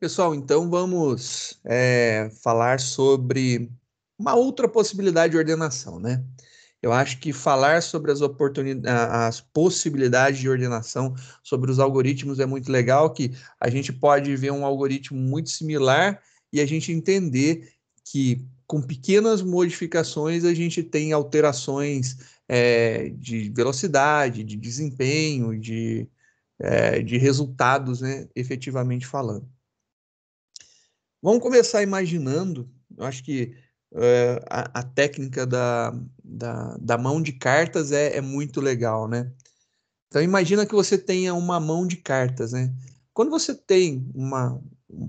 Pessoal, então vamos falar sobre uma outra possibilidade de ordenação, né? Eu acho que falar sobre as possibilidades de ordenação sobre os algoritmos é muito legal, que a gente pode ver um algoritmo muito similar e a gente entender que com pequenas modificações a gente tem alterações de velocidade, de desempenho, de resultados, né, efetivamente falando. Vamos começar imaginando, eu acho que a técnica da mão de cartas é muito legal, né? Então imagina que você tenha uma mão de cartas, né? Quando você tem um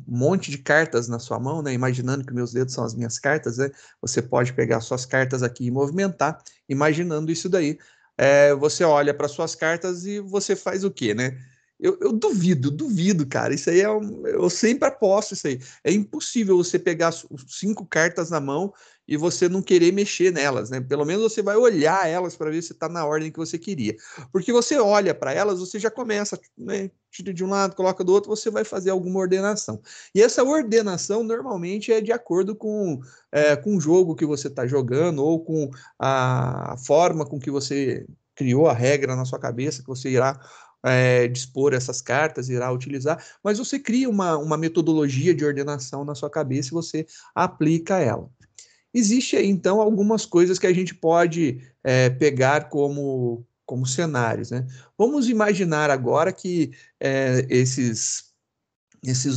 monte de cartas na sua mão, né? Imaginando que meus dedos são as minhas cartas, né? Você pode pegar suas cartas aqui e movimentar, imaginando isso daí. Você olha para suas cartas e você faz o quê, né? Eu duvido, cara. Isso aí eu sempre aposto isso aí. É impossível você pegar cinco cartas na mão e você não querer mexer nelas, né? Pelo menos você vai olhar elas para ver se está na ordem que você queria. Porque você olha para elas, você já começa, né, tira de um lado, coloca do outro, você vai fazer alguma ordenação. E essa ordenação normalmente é de acordo com o jogo que você está jogando ou com a forma com que você criou a regra na sua cabeça, que você irá dispor essas cartas, irá utilizar, mas você cria uma metodologia de ordenação na sua cabeça e você aplica ela. Existe aí, então, algumas coisas que a gente pode pegar como cenários, né? Vamos imaginar agora que esses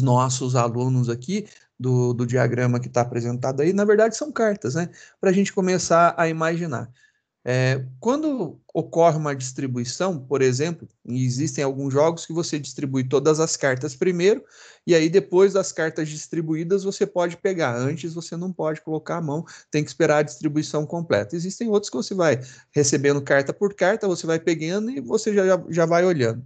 nossos alunos aqui do diagrama que está apresentado aí, na verdade, são cartas, né? Para a gente começar a imaginar. Quando ocorre uma distribuição, por exemplo, existem alguns jogos que você distribui todas as cartas primeiro, e aí depois das cartas distribuídas você pode pegar. Antes você não pode colocar a mão, tem que esperar a distribuição completa. Existem outros que você vai recebendo carta por carta, você vai pegando e você já vai olhando.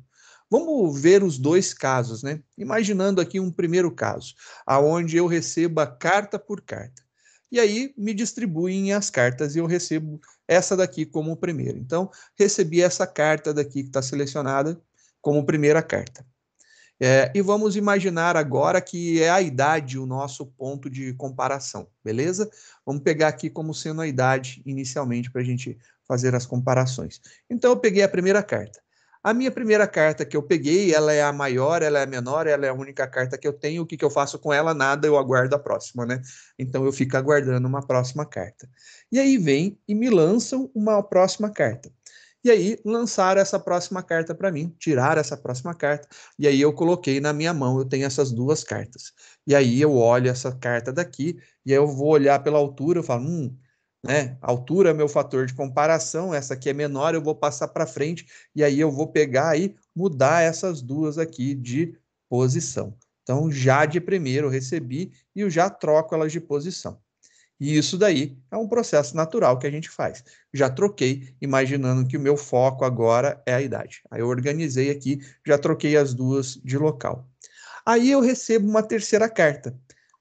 Vamos ver os dois casos, né? Imaginando aqui um primeiro caso, aonde eu receba carta por carta. E aí me distribuem as cartas e eu recebo essa daqui como primeira. Então, recebi essa carta daqui que está selecionada como primeira carta. E vamos imaginar agora que é a idade o nosso ponto de comparação, beleza? Vamos pegar aqui como sendo a idade inicialmente para a gente fazer as comparações. Então, eu peguei a primeira carta. A minha primeira carta que eu peguei, ela é a maior, ela é a menor, ela é a única carta que eu tenho. O que eu faço com ela? Nada, eu aguardo a próxima, né? Então, eu fico aguardando uma próxima carta. E aí vem e me lançam uma próxima carta. E aí lançaram essa próxima carta para mim, tiraram essa próxima carta, e aí eu coloquei na minha mão, eu tenho essas duas cartas. E aí eu olho essa carta daqui, e aí eu vou olhar pela altura, eu falo, né, altura é meu fator de comparação, essa aqui é menor, eu vou passar para frente, e aí eu vou pegar e mudar essas duas aqui de posição. Então, já de primeiro eu recebi e eu já troco elas de posição. E isso daí é um processo natural que a gente faz. Já troquei, imaginando que o meu foco agora é a idade. Aí eu organizei aqui, já troquei as duas de local. Aí eu recebo uma terceira carta.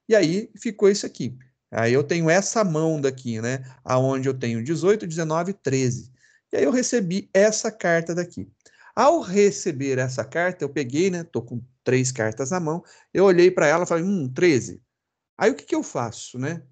E aí ficou isso aqui. Aí eu tenho essa mão daqui, né? Aonde eu tenho 18, 19, 13. E aí eu recebi essa carta daqui. Ao receber essa carta, eu peguei, né? Tô com três cartas na mão. Eu olhei para ela e falei, 13. Aí o que eu faço, né?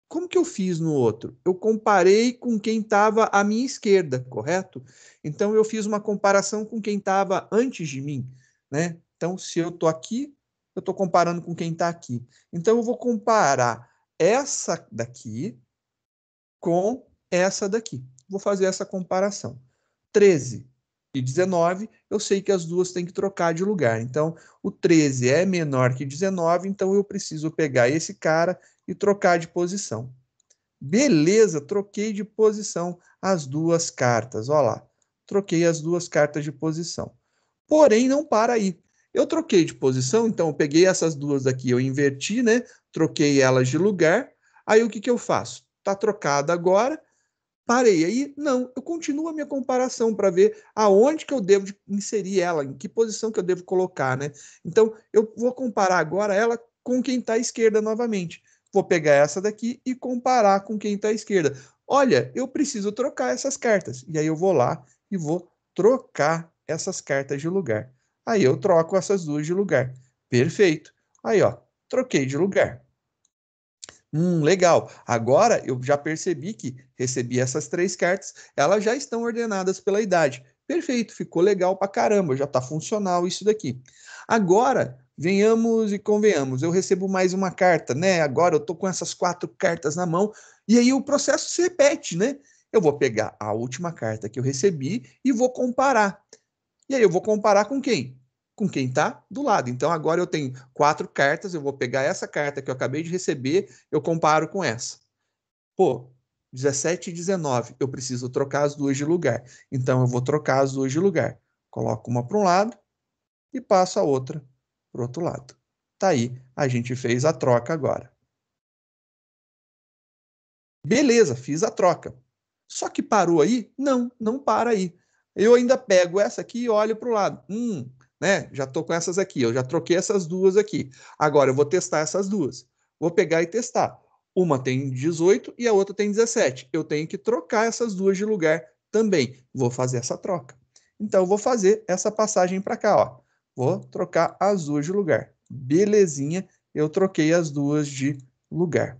Como que eu fiz no outro? Eu comparei com quem estava à minha esquerda, correto? Então eu fiz uma comparação com quem estava antes de mim, né? Então, se eu estou aqui, eu estou comparando com quem está aqui. Então eu vou comparar essa daqui com essa daqui. Vou fazer essa comparação. 13 e 19, eu sei que as duas têm que trocar de lugar. Então, o 13 é menor que 19, então eu preciso pegar esse cara e trocar de posição. Beleza, troquei de posição as duas cartas. Olha lá, troquei as duas cartas de posição. Porém, não para aí. Eu troquei de posição, então eu peguei essas duas aqui, eu inverti, né? Troquei elas de lugar. Aí o que eu faço? Tá trocada agora. Parei aí? Não, eu continuo a minha comparação para ver aonde que eu devo inserir ela, em que posição que eu devo colocar, né? Então, eu vou comparar agora ela com quem está à esquerda novamente. Vou pegar essa daqui e comparar com quem está à esquerda. Olha, eu preciso trocar essas cartas. E aí eu vou lá e vou trocar essas cartas de lugar. Aí eu troco essas duas de lugar. Perfeito. Aí, ó, troquei de lugar. Legal. Agora eu já percebi que recebi essas 3 cartas, elas já estão ordenadas pela idade. Perfeito, ficou legal pra caramba, já está funcional isso daqui. Agora, venhamos e convenhamos, eu recebo mais uma carta, né? Agora eu tô com essas 4 cartas na mão, e aí o processo se repete, né? Eu vou pegar a última carta que eu recebi e vou comparar. E aí eu vou comparar com quem? Com quem está do lado. Então agora eu tenho 4 cartas, eu vou pegar essa carta que eu acabei de receber, eu comparo com essa. Pô, 17 e 19, eu preciso trocar as duas de lugar. Então eu vou trocar as duas de lugar. Coloco uma para um lado e passo a outra para o outro lado. Tá aí, a gente fez a troca agora. Beleza, fiz a troca. Só que parou aí? Não, não para aí. Eu ainda pego essa aqui e olho para o lado. Né? Já estou com essas aqui. Eu já troquei essas duas aqui. Agora eu vou testar essas duas. Vou pegar e testar. Uma tem 18 e a outra tem 17. Eu tenho que trocar essas duas de lugar também. Vou fazer essa troca. Então eu vou fazer essa passagem para cá, ó. Vou trocar as duas de lugar. Belezinha, eu troquei as duas de lugar.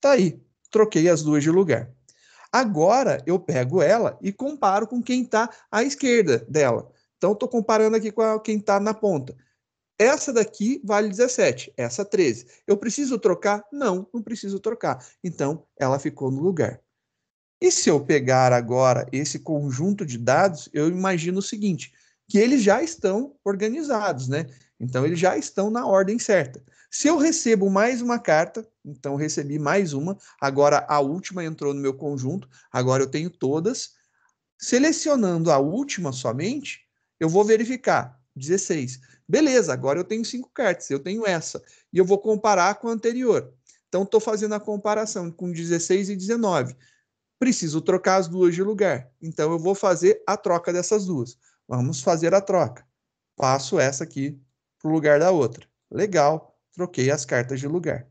Tá aí, troquei as duas de lugar. Agora eu pego ela e comparo com quem está à esquerda dela. Então estou comparando aqui com quem está na ponta. Essa daqui vale 17, essa 13. Eu preciso trocar? Não, não preciso trocar. Então ela ficou no lugar. E se eu pegar agora esse conjunto de dados, eu imagino o seguinte, que eles já estão organizados, né? Então eles já estão na ordem certa. Se eu recebo mais uma carta, então recebi mais uma, agora a última entrou no meu conjunto, agora eu tenho todas. Selecionando a última somente, eu vou verificar 16. Beleza, agora eu tenho 5 cartas, eu tenho essa. E eu vou comparar com a anterior. Então, estou fazendo a comparação com 16 e 19. Preciso trocar as duas de lugar. Então, eu vou fazer a troca dessas duas. Vamos fazer a troca. Passo essa aqui para o lugar da outra. Legal, troquei as cartas de lugar.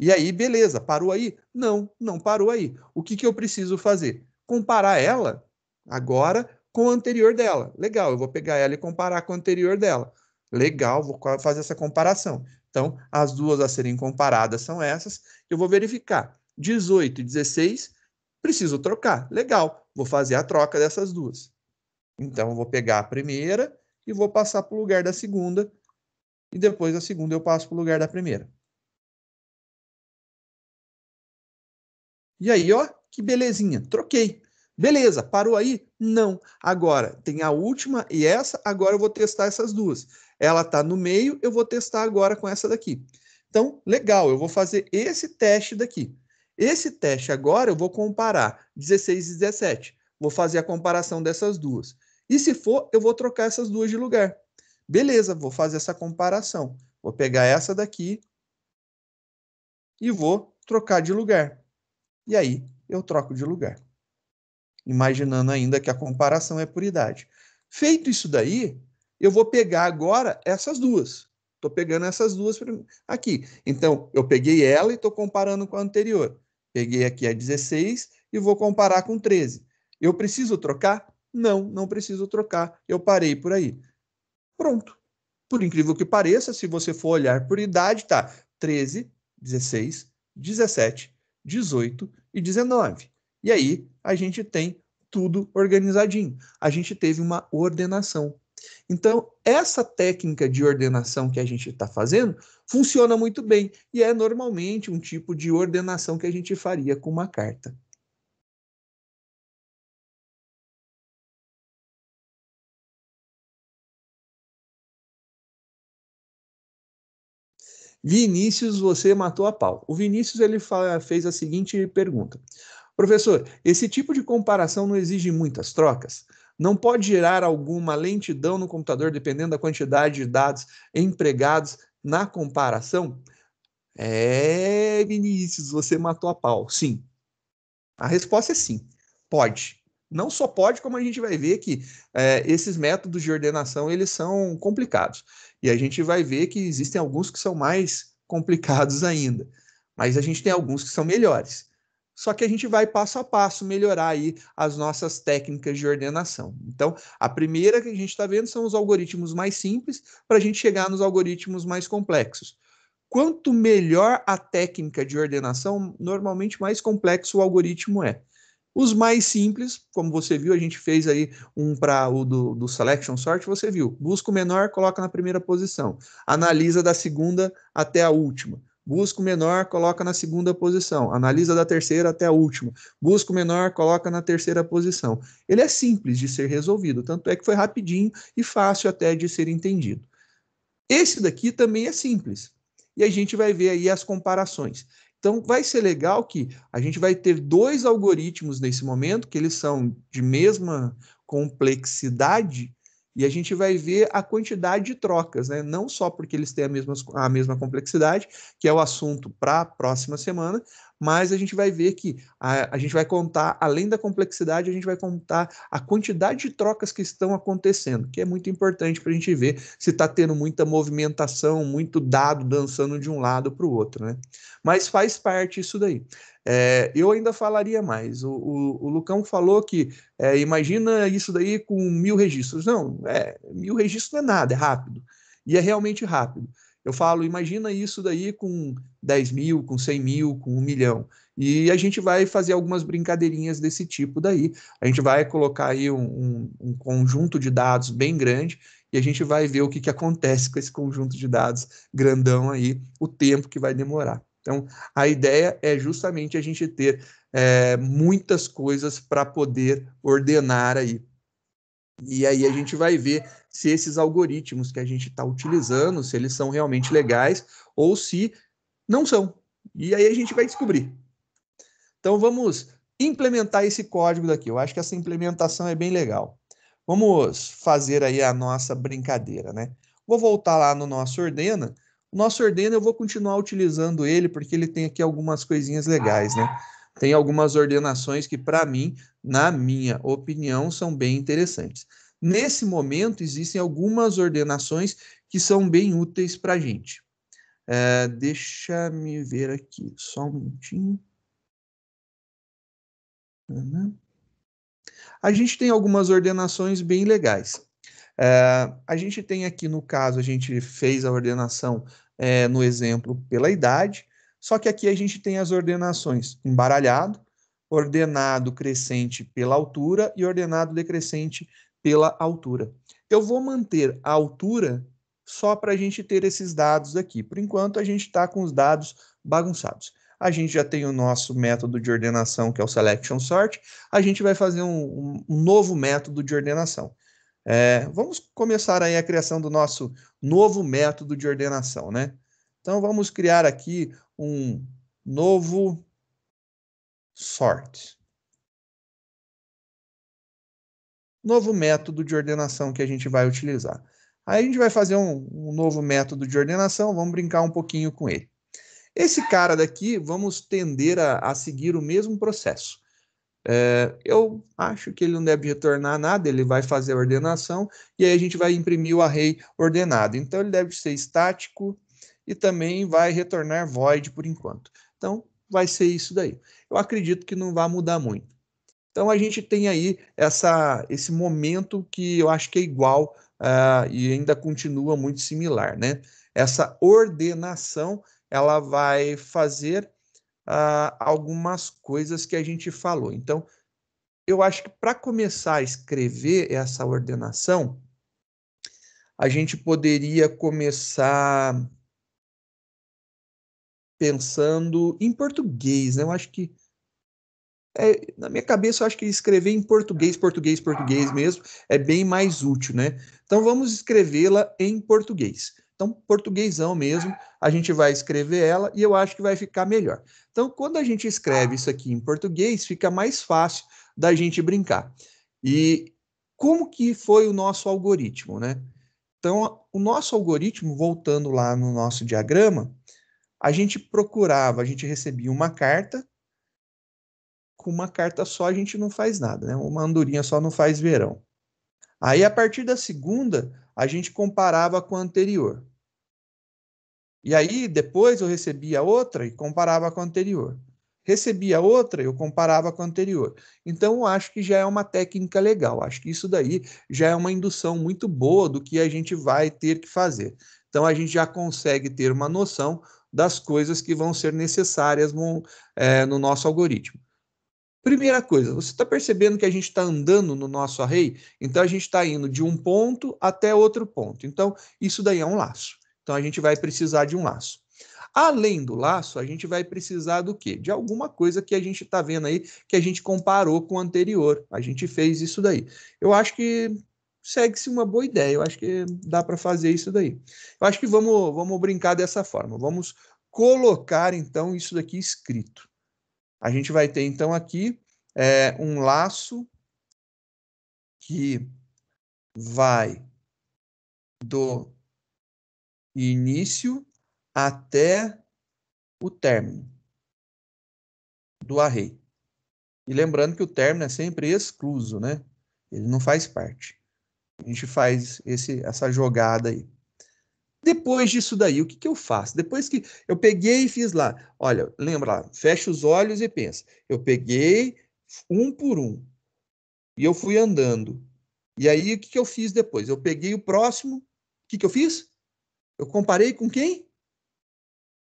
E aí, beleza, parou aí? Não, não parou aí. O que, que eu preciso fazer? Comparar ela agora com a anterior dela. Legal, eu vou pegar ela e comparar com a anterior dela. Legal, vou fazer essa comparação. Então, as duas a serem comparadas são essas. Eu vou verificar. 18 e 16, preciso trocar. Legal, vou fazer a troca dessas duas. Então, eu vou pegar a primeira e vou passar para o lugar da segunda. E depois da segunda eu passo para o lugar da primeira. E aí, ó, que belezinha, troquei. Beleza, parou aí? Não. Agora, tem a última e essa, agora eu vou testar essas duas. Ela está no meio, eu vou testar agora com essa daqui. Então, legal, eu vou fazer esse teste daqui. Esse teste agora eu vou comparar 16 e 17. Vou fazer a comparação dessas duas. E se for, eu vou trocar essas duas de lugar. Beleza, vou fazer essa comparação. Vou pegar essa daqui e vou trocar de lugar. E aí eu troco de lugar, imaginando ainda que a comparação é por idade. Feito isso daí, eu vou pegar agora essas duas. Estou pegando essas duas aqui. Então, eu peguei ela e estou comparando com a anterior. Peguei aqui a 16 e vou comparar com 13. Eu preciso trocar? Não, não preciso trocar. Eu parei por aí. Pronto. Por incrível que pareça, se você for olhar por idade, tá 13, 16, 17, 18 e 19. E aí a gente tem tudo organizadinho. A gente teve uma ordenação. Então, essa técnica de ordenação que a gente está fazendo funciona muito bem e é normalmente um tipo de ordenação que a gente faria com uma carta. Vinícius, você matou a pau. O Vinícius ele fez a seguinte pergunta: Professor, esse tipo de comparação não exige muitas trocas? Não pode gerar alguma lentidão no computador dependendo da quantidade de dados empregados na comparação? Vinícius, você matou a pau. Sim. A resposta é sim. Pode. Não só pode, como a gente vai ver que esses métodos de ordenação eles são complicados. E a gente vai ver que existem alguns que são mais complicados ainda. Mas a gente tem alguns que são melhores. só que a gente vai passo a passo melhorar aí as nossas técnicas de ordenação. Então, a primeira que a gente está vendo são os algoritmos mais simples para a gente chegar nos algoritmos mais complexos. Quanto melhor a técnica de ordenação, normalmente mais complexo o algoritmo é. Os mais simples, como você viu, a gente fez aí um para o do Selection Sort, você viu. Busca o menor, coloca na primeira posição. Analisa da segunda até a última. Busca o menor, coloca na segunda posição. Analisa da terceira até a última. Busca o menor, coloca na terceira posição. Ele é simples de ser resolvido, tanto é que foi rapidinho e fácil até de ser entendido. Esse daqui também é simples. E a gente vai ver aí as comparações. Então, vai ser legal que a gente vai ter dois algoritmos nesse momento, que eles são de mesma complexidade, e a gente vai ver a quantidade de trocas, né? Não só porque eles têm a mesma complexidade, que é o assunto para a próxima semana, mas a gente vai ver que a gente vai contar, além da complexidade, a gente vai contar a quantidade de trocas que estão acontecendo, que é muito importante para a gente ver se está tendo muita movimentação, muito dado dançando de um lado para o outro, né? Mas faz parte isso daí. Eu ainda falaria mais. O Lucão falou que imagina isso daí com 1.000 registros. Não, 1.000 registros não é nada, é rápido. E é realmente rápido. Eu falo, imagina isso daí com 10 mil, com 100 mil, com 1 milhão. E a gente vai fazer algumas brincadeirinhas desse tipo daí. A gente vai colocar aí um conjunto de dados bem grande e a gente vai ver o que acontece com esse conjunto de dados grandão aí, o tempo que vai demorar. Então, a ideia é justamente a gente ter muitas coisas para poder ordenar aí. E aí a gente vai ver se esses algoritmos que a gente está utilizando, se eles são realmente legais ou se não são. E aí a gente vai descobrir. Então vamos implementar esse código daqui. Eu acho que essa implementação é bem legal. Vamos fazer aí a nossa brincadeira, né? Vou voltar lá no nosso ordena. O nosso ordena eu vou continuar utilizando ele porque ele tem aqui algumas coisinhas legais, né? Tem algumas ordenações que, para mim, na minha opinião, são bem interessantes. Nesse momento, existem algumas ordenações que são bem úteis para a gente. Deixa me ver aqui, só um minutinho. A gente tem algumas ordenações bem legais. A gente tem aqui, no caso, a gente fez a ordenação no exemplo pela idade, só que aqui a gente tem as ordenações embaralhado, ordenado crescente pela altura e ordenado decrescente pela altura. Eu vou manter a altura só para a gente ter esses dados aqui. Por enquanto, a gente está com os dados bagunçados. A gente já tem o nosso método de ordenação, que é o Selection Sort. A gente vai fazer um novo método de ordenação. Vamos começar aí a criação do nosso novo método de ordenação, né? Então, vamos criar aqui um novo sort. Novo método de ordenação que a gente vai utilizar. Aí a gente vai fazer um novo método de ordenação, vamos brincar um pouquinho com ele. Esse cara daqui, vamos tender a seguir o mesmo processo. Eu acho que ele não deve retornar nada, ele vai fazer a ordenação e aí a gente vai imprimir o array ordenado. Então, ele deve ser estático e também vai retornar void por enquanto. Então, vai ser isso daí. Eu acredito que não vai mudar muito. Então, a gente tem aí esse momento que eu acho que é igual e ainda continua muito similar, né? Essa ordenação, ela vai fazer algumas coisas que a gente falou. Então, eu acho que para começar a escrever essa ordenação, a gente poderia começar pensando em português, né? Eu acho que na minha cabeça, eu acho que escrever em português, português, português mesmo, é bem mais útil, né? Então, vamos escrevê-la em português. Então, portuguesão mesmo, a gente vai escrever ela e eu acho que vai ficar melhor. Então, quando a gente escreve isso aqui em português, fica mais fácil da gente brincar. E como que foi o nosso algoritmo, né? Então, o nosso algoritmo, voltando lá no nosso diagrama, a gente procurava, a gente recebia uma carta. Com uma carta só a gente não faz nada, né? Uma andorinha só não faz verão. Aí, a partir da segunda, a gente comparava com a anterior. E aí, depois eu recebia outra e comparava com a anterior. recebia outra, eu comparava com a anterior. Então, eu acho que já é uma técnica legal. Acho que isso daí já é uma indução muito boa do que a gente vai ter que fazer. Então, a gente já consegue ter uma noção das coisas que vão ser necessárias no nosso algoritmo. Primeira coisa, você está percebendo que a gente está andando no nosso array? Então, a gente está indo de um ponto até outro ponto. Então, isso daí é um laço. Então, a gente vai precisar de um laço. Além do laço, a gente vai precisar do quê? De alguma coisa que a gente está vendo aí, que a gente comparou com o anterior. A gente fez isso daí. Eu acho que segue-se uma boa ideia. Eu acho que dá para fazer isso daí. Eu acho que vamos brincar dessa forma. Vamos colocar, então, isso daqui escrito. A gente vai ter, então, aqui um laço que vai do início até o término do array. E lembrando que o término é sempre excluso, né? Ele não faz parte. A gente faz essa jogada aí. Depois disso daí, o que, que eu faço? Depois que eu peguei e fiz lá, olha, lembra lá, fecha os olhos e pensa. Eu peguei um por um e eu fui andando. E aí, o que, que eu fiz depois? Eu peguei o próximo, o que, que eu fiz? Eu comparei com quem?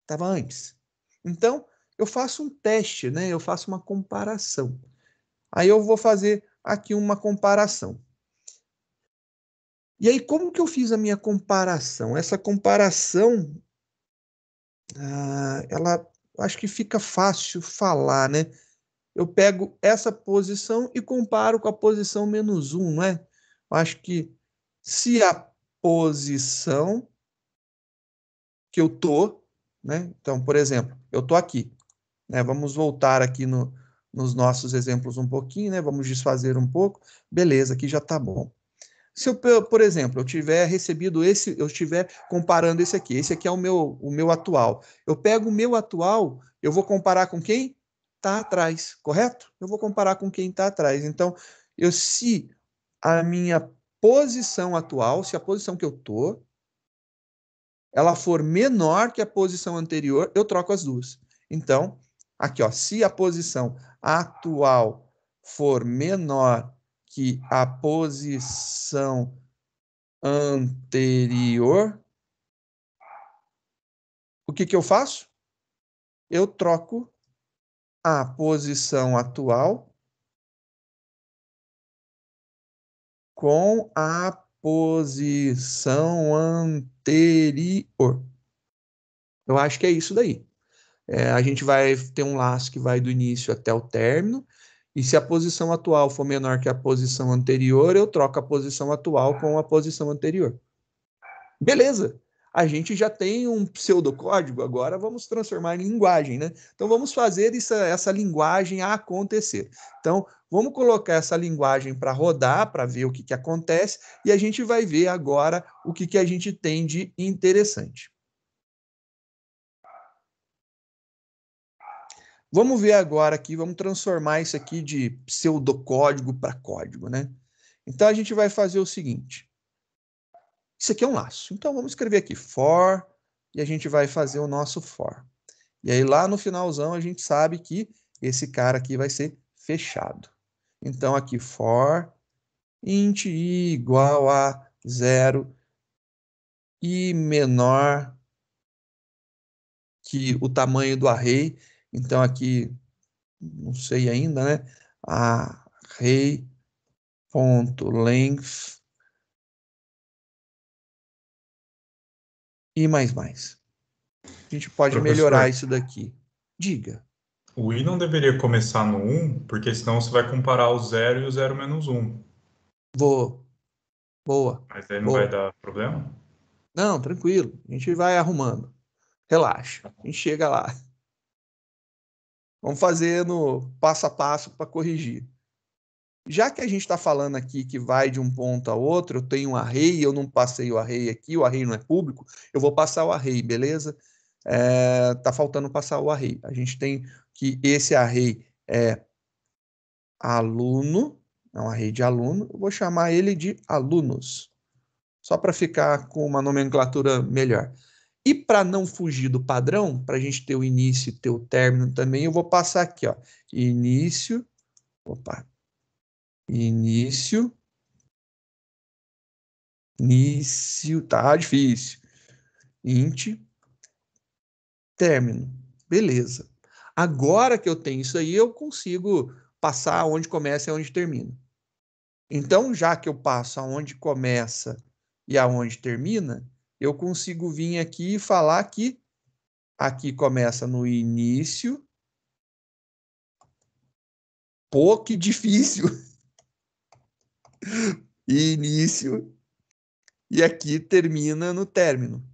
Estava antes. Então, eu faço um teste, né? Eu faço uma comparação. Aí eu vou fazer aqui uma comparação. E aí, como que eu fiz a minha comparação? Essa comparação, ela acho que fica fácil falar, né? Eu pego essa posição e comparo com a posição -1, não é? Eu acho que se a posição que eu tô, né? Então, por exemplo, eu tô aqui, né? Vamos voltar aqui nos nossos exemplos um pouquinho, né? Vamos desfazer um pouco. Beleza, aqui já tá bom. Se eu, por exemplo, eu tiver recebido esse, eu estiver comparando esse aqui é o meu atual. Eu pego o meu atual, eu vou comparar com quem está atrás, correto? Eu vou comparar com quem está atrás. Então, se a minha posição atual, se a posição que eu estou, ela for menor que a posição anterior, eu troco as duas. Então, aqui, ó, se a posição atual for menor que a posição anterior, o que que eu faço? Eu troco a posição atual com a posição anterior. Eu acho que é isso daí. A gente vai ter um laço que vai do início até o término, e se a posição atual for menor que a posição anterior, eu troco a posição atual com a posição anterior. Beleza, a gente já tem um pseudocódigo, agora vamos transformar em linguagem, né? Então vamos fazer essa linguagem acontecer. Então vamos colocar essa linguagem para rodar, para ver o que, que acontece, e a gente vai ver agora o que, que a gente tem de interessante. Vamos ver agora aqui, vamos transformar isso aqui de pseudocódigo para código, né? Então a gente vai fazer o seguinte. Isso aqui é um laço. Então vamos escrever aqui for e a gente vai fazer o nosso for. E aí lá no finalzão a gente sabe que esse cara aqui vai ser fechado. Então aqui for int i igual a 0 e menor que o tamanho do array. Então aqui não sei ainda, né? Array.length e mais. A gente pode melhorar Professor, isso daqui. Diga. o i não deveria começar no 1, porque senão você vai comparar o 0 e o 0 menos 1. Vou. Boa. Mas aí não vai Boa. dar problema? Não, tranquilo. A gente vai arrumando. Relaxa. A gente chega lá. Vamos fazendo passo a passo para corrigir. Já que a gente está falando aqui que vai de um ponto a outro, eu tenho um array, eu não passei o array aqui, o array não é público, eu vou passar o array, beleza? Tá faltando passar o array. A gente tem que esse array é aluno, é um array de aluno, eu vou chamar ele de alunos, só para ficar com uma nomenclatura melhor. E para não fugir do padrão, para a gente ter o início e ter o término também, eu vou passar aqui, ó, início, opa, início, tá difícil, int, término, beleza. Agora que eu tenho isso aí, eu consigo passar onde começa e onde termina. Então, já que eu passo aonde começa e aonde termina, eu consigo vir aqui e falar que aqui começa no início. Pô, que difícil! Início e aqui termina no término.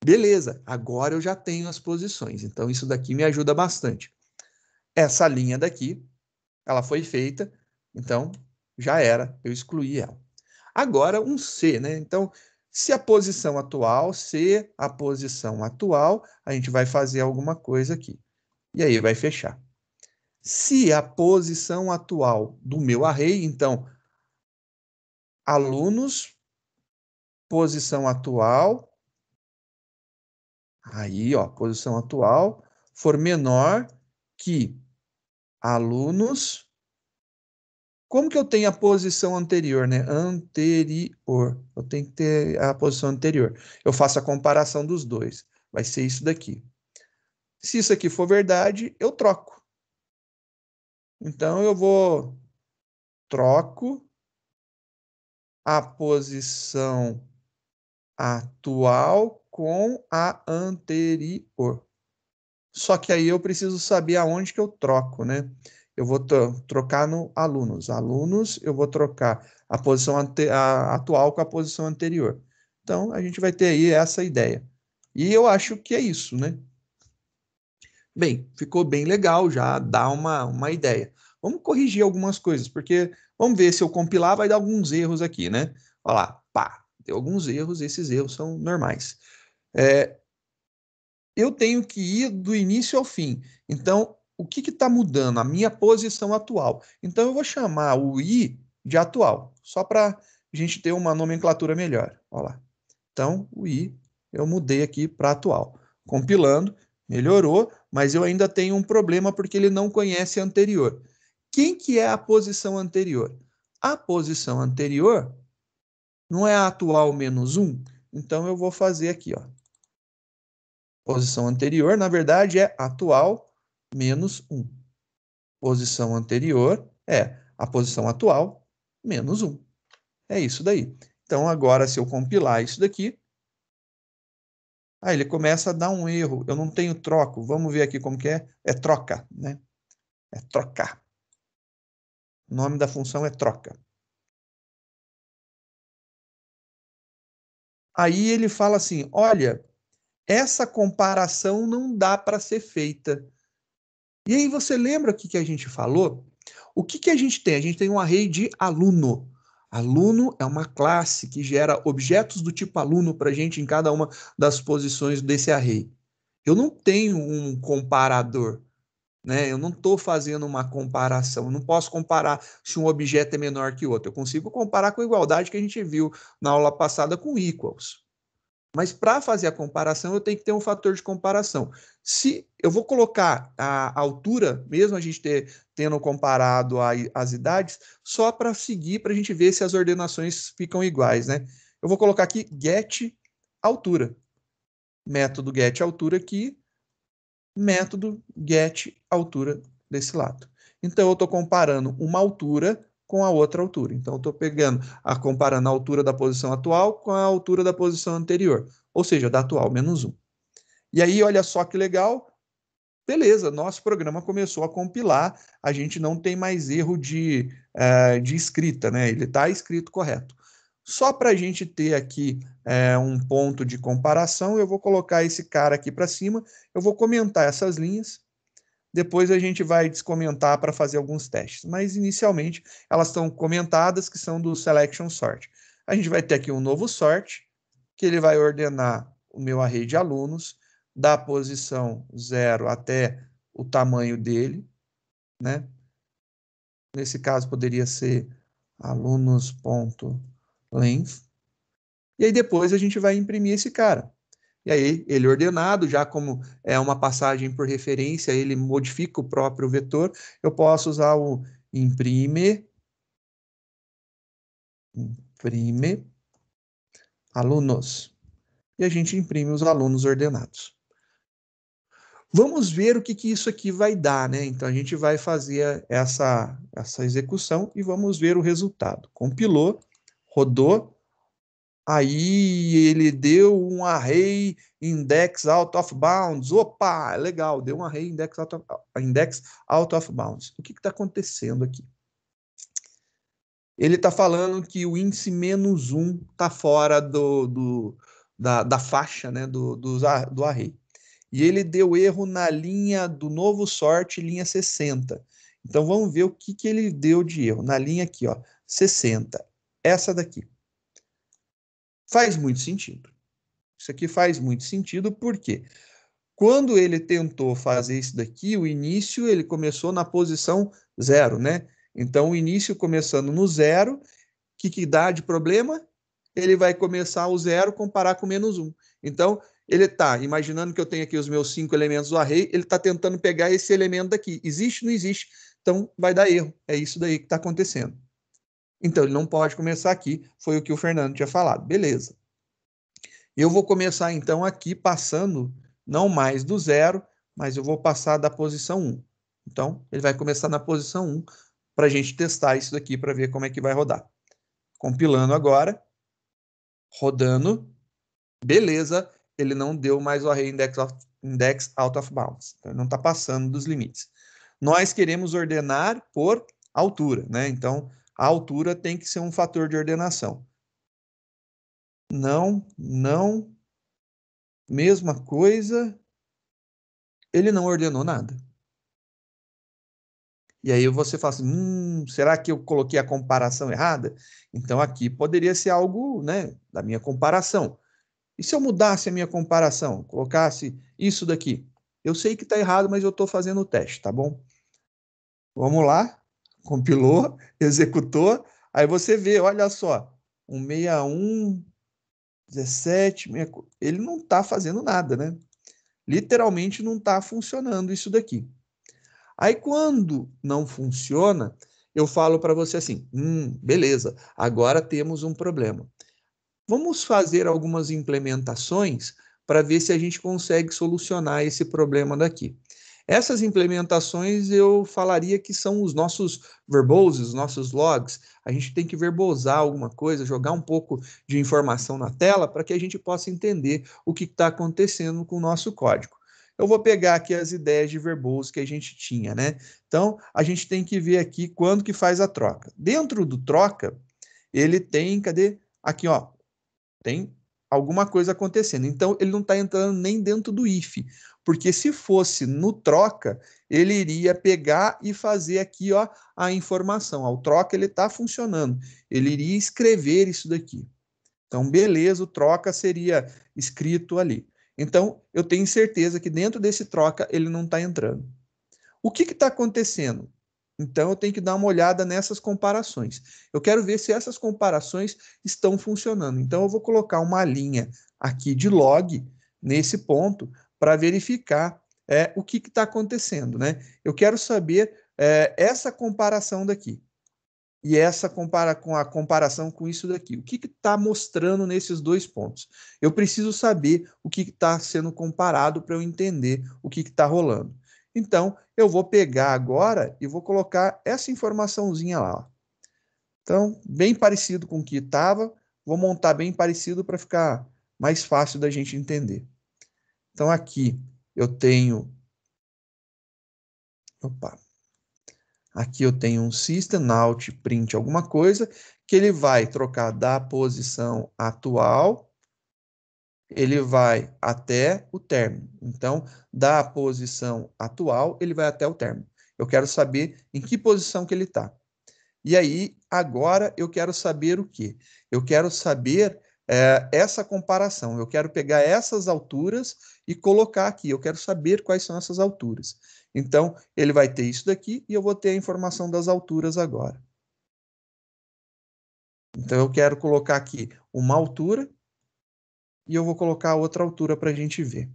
Beleza, agora eu já tenho as posições, então isso daqui me ajuda bastante. Essa linha daqui, ela foi feita, então já era, eu excluí ela. Agora um C, né? Então, se a posição atual, se a posição atual, a gente vai fazer alguma coisa aqui. E aí vai fechar. Se a posição atual do meu array, então, alunos, posição atual, aí, ó, posição atual, for menor que alunos. Como que eu tenho a posição anterior, né? Anterior. Eu tenho que ter a posição anterior. Eu faço a comparação dos dois. Vai ser isso daqui. Se isso aqui for verdade, eu troco. Então, eu vou troco a posição atual com a anterior. Só que aí eu preciso saber aonde que eu troco, né? Eu vou trocar no alunos. Alunos, eu vou trocar a posição atual com a posição anterior. Então, a gente vai ter aí essa ideia. E eu acho que é isso, né? Bem, ficou bem legal, já dá uma ideia. Vamos corrigir algumas coisas, porque vamos ver se eu compilar, vai dar alguns erros aqui, né? Olha lá, pá, deu alguns erros, esses erros são normais. Eu tenho que ir do início ao fim. Então, o que está mudando? A minha posição atual. Então, eu vou chamar o i de atual, só para a gente ter uma nomenclatura melhor. Olha lá. Então, o i eu mudei aqui para atual. Compilando, melhorou, mas eu ainda tenho um problema porque ele não conhece a anterior. Quem que é a posição anterior? A posição anterior não é a atual menos 1? Então, eu vou fazer aqui, ó. Posição anterior, na verdade, é atual menos 1. Posição anterior é a posição atual menos 1. É isso daí. Então, agora, se eu compilar isso daqui, aí ele começa a dar um erro. Eu não tenho troco. Vamos ver aqui como que é. É troca, né? É trocar. O nome da função é troca. Aí ele fala assim, olha, essa comparação não dá para ser feita. E aí você lembra o que a gente falou? O que a gente tem? A gente tem um array de aluno. Aluno é uma classe que gera objetos do tipo aluno para a gente em cada uma das posições desse array. Eu não tenho um comparador, né? Eu não estou fazendo uma comparação. Eu não posso comparar se um objeto é menor que outro. Eu consigo comparar com a igualdade que a gente viu na aula passada com equals. Mas para fazer a comparação, eu tenho que ter um fator de comparação. Se eu vou colocar a altura, mesmo a gente tendo comparado as idades, só para seguir, para a gente ver se as ordenações ficam iguais, né? Eu vou colocar aqui get altura. Método get altura aqui, método get altura desse lado. Então, eu estou comparando uma altura com a outra altura. Então, eu estou comparando a altura da posição atual com a altura da posição anterior, ou seja, da atual menos 1. E aí, olha só que legal, beleza, nosso programa começou a compilar, a gente não tem mais erro de escrita, né? Ele está escrito correto. Só para a gente ter aqui um ponto de comparação, eu vou colocar esse cara aqui para cima, eu vou comentar essas linhas, depois a gente vai descomentar para fazer alguns testes. Mas inicialmente elas estão comentadas, que são do selection sort. A gente vai ter aqui um novo sort, que ele vai ordenar o meu array de alunos, da posição 0 até o tamanho dele, né? Nesse caso poderia ser alunos.length. E aí depois a gente vai imprimir esse cara. E aí ele ordenado, já como é uma passagem por referência, ele modifica o próprio vetor, eu posso usar o imprime alunos. E a gente imprime os alunos ordenados. Vamos ver o que isso aqui vai dar, né? Então a gente vai fazer essa execução e vamos ver o resultado. Compilou, rodou, aí ele deu um array index out of bounds. Opa, legal, deu um array index out of bounds. O que está acontecendo aqui? Ele está falando que o índice -1 está fora da faixa, né, do array. E ele deu erro na linha do novo sort, linha 60. Então vamos ver o que ele deu de erro. Na linha aqui, ó, 60. Essa daqui. Faz muito sentido. Isso aqui faz muito sentido, porque quando ele tentou fazer isso daqui, o início ele começou na posição 0, né? Então o início começando no 0, o que dá de problema? Ele vai começar o 0, comparar com -1. Então, ele está imaginando que eu tenho aqui os meus 5 elementos do array, ele está tentando pegar esse elemento daqui. Existe ou não existe? Então, vai dar erro. É isso daí que está acontecendo. Então, ele não pode começar aqui. Foi o que o Fernando tinha falado. Beleza. Eu vou começar, então, aqui passando, não mais do 0, mas eu vou passar da posição 1. Então, ele vai começar na posição 1 para a gente testar isso daqui para ver como é que vai rodar. Compilando agora. Rodando. Beleza, ele não deu mais o array index out of bounds. Então, ele não está passando dos limites. Nós queremos ordenar por altura, né? Então, a altura tem que ser um fator de ordenação. Não, mesma coisa, ele não ordenou nada. E aí você fala assim, será que eu coloquei a comparação errada? Então, aqui poderia ser algo, né, da minha comparação. E se eu mudasse a minha comparação, colocasse isso daqui? Eu sei que está errado, mas eu estou fazendo o teste, tá bom? Vamos lá, compilou, executou, aí você vê, olha só, 161, 17, ele não está fazendo nada, né? Literalmente não está funcionando isso daqui. Aí quando não funciona, eu falo para você assim, beleza, agora temos um problema. Vamos fazer algumas implementações para ver se a gente consegue solucionar esse problema daqui. Essas implementações eu falaria que são os nossos verboses, os nossos logs. A gente tem que verbosar alguma coisa, jogar um pouco de informação na tela para que a gente possa entender o que está acontecendo com o nosso código. Eu vou pegar aqui as ideias de verbose que a gente tinha, né? Então, a gente tem que ver aqui quando que faz a troca. Dentro do troca, ele tem, cadê? Aqui, ó, tem alguma coisa acontecendo. Então, ele não está entrando nem dentro do if, porque se fosse no troca, ele iria pegar e fazer aqui, ó, a informação. O troca, ele está funcionando. Ele iria escrever isso daqui. Então, beleza, o troca seria escrito ali. Então, eu tenho certeza que dentro desse troca, ele não está entrando. O que está acontecendo? Então, eu tenho que dar uma olhada nessas comparações. Eu quero ver se essas comparações estão funcionando. Então, eu vou colocar uma linha aqui de log nesse ponto para verificar o que está acontecendo, né? Eu quero saber essa comparação daqui e essa comparação com isso daqui. O que está mostrando nesses dois pontos? Eu preciso saber o que está sendo comparado para eu entender o que está rolando. Então, eu vou pegar agora e vou colocar essa informaçãozinha lá. Ó. Então, bem parecido com o que estava, vou montar bem parecido para ficar mais fácil da gente entender. Então, aqui eu tenho... Opa! Aqui eu tenho um system out print alguma coisa, que ele vai trocar da posição atual, ele vai até o término. Então, da posição atual, ele vai até o término. Eu quero saber em que posição que ele está. E aí, agora, eu quero saber o quê? Eu quero saber essa comparação. Eu quero pegar essas alturas e colocar aqui. Eu quero saber quais são essas alturas. Então, ele vai ter isso daqui e eu vou ter a informação das alturas agora. Então, eu quero colocar aqui uma altura e eu vou colocar outra altura para a gente ver.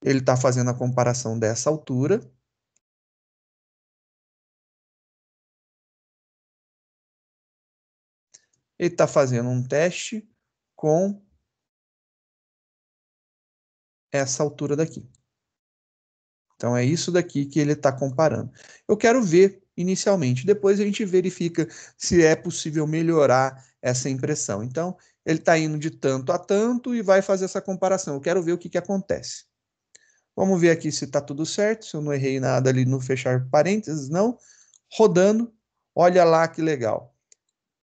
Ele está fazendo a comparação dessa altura. Ele está fazendo um teste com essa altura daqui. Então, é isso daqui que ele está comparando. Eu quero ver inicialmente, depois a gente verifica se é possível melhorar essa impressão. Então, ele está indo de tanto a tanto e vai fazer essa comparação. Eu quero ver o que acontece. Vamos ver aqui se está tudo certo, se eu não errei nada ali no fechar parênteses, não. Rodando, olha lá que legal.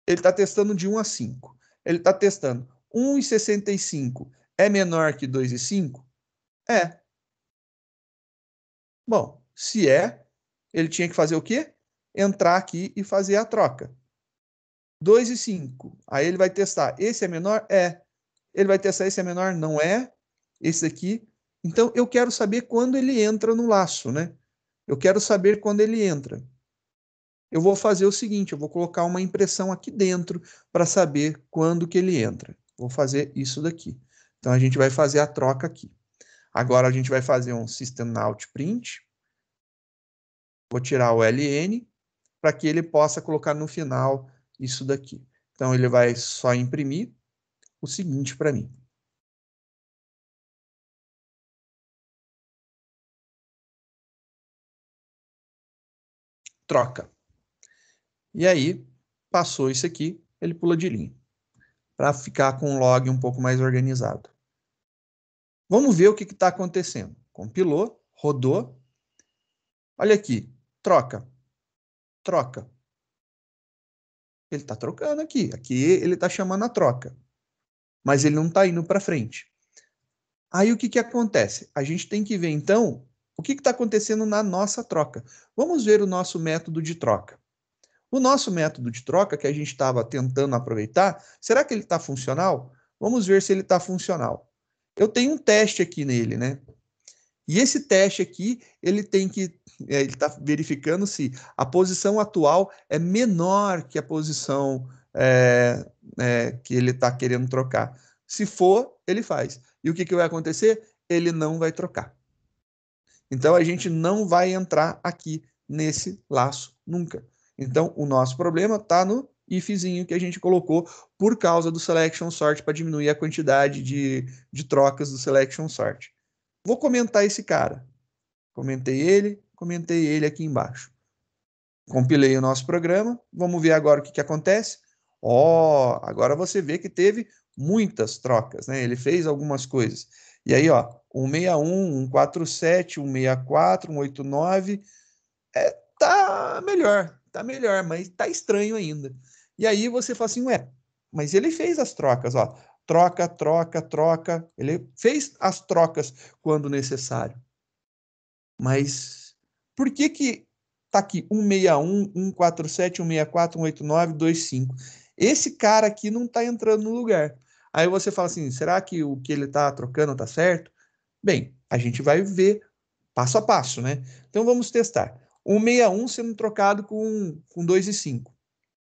Ele está testando de 1 a 5. Ele está testando 1,65 é menor que 2,5? É. Bom, se é, ele tinha que fazer o quê? Entrar aqui e fazer a troca. 2,5. Aí ele vai testar. Esse é menor? É. Ele vai testar esse é menor? Não é. Esse aqui. Então, eu quero saber quando ele entra no laço, né? Eu quero saber quando ele entra. Eu vou fazer o seguinte, eu vou colocar uma impressão aqui dentro para saber quando que ele entra. Vou fazer isso daqui. Então, a gente vai fazer a troca aqui. Agora, a gente vai fazer um System Out Print. Vou tirar o LN para que ele possa colocar no final isso daqui. Então, ele vai só imprimir o seguinte para mim. Troca. E aí, passou isso aqui, ele pula de linha, para ficar com o log um pouco mais organizado. Vamos ver o que está acontecendo. Compilou, rodou. Olha aqui, troca, troca. Ele está trocando aqui. Aqui ele está chamando a troca, mas ele não está indo para frente. Aí o que acontece? A gente tem que ver, então, o que está acontecendo na nossa troca. Vamos ver o nosso método de troca. O nosso método de troca, que a gente estava tentando aproveitar, será que ele está funcional? Vamos ver se ele está funcional. Eu tenho um teste aqui nele, né? E esse teste aqui, ele tem que, ele está verificando se a posição atual é menor que a posição que ele está querendo trocar. Se for, ele faz. E o que vai acontecer? Ele não vai trocar. Então, a gente não vai entrar aqui nesse laço nunca. Então, o nosso problema está no ifzinho que a gente colocou por causa do selection sort para diminuir a quantidade de trocas do selection sort. Vou comentar esse cara. Comentei ele aqui embaixo. Compilei o nosso programa. Vamos ver agora o que acontece. Agora você vê que teve muitas trocas, né? Ele fez algumas coisas. E aí, 161, 147, 164, 189, tá melhor, mas tá estranho ainda. E aí você fala assim, ué, mas ele fez as trocas, troca, troca, troca. Ele fez as trocas quando necessário. Mas por que tá aqui 161, 147, 164, 189, 25? Esse cara aqui não tá entrando no lugar. Aí você fala assim, será que o que ele tá trocando tá certo? Bem, a gente vai ver passo a passo, né? Então vamos testar. 161 sendo trocado com 2,5.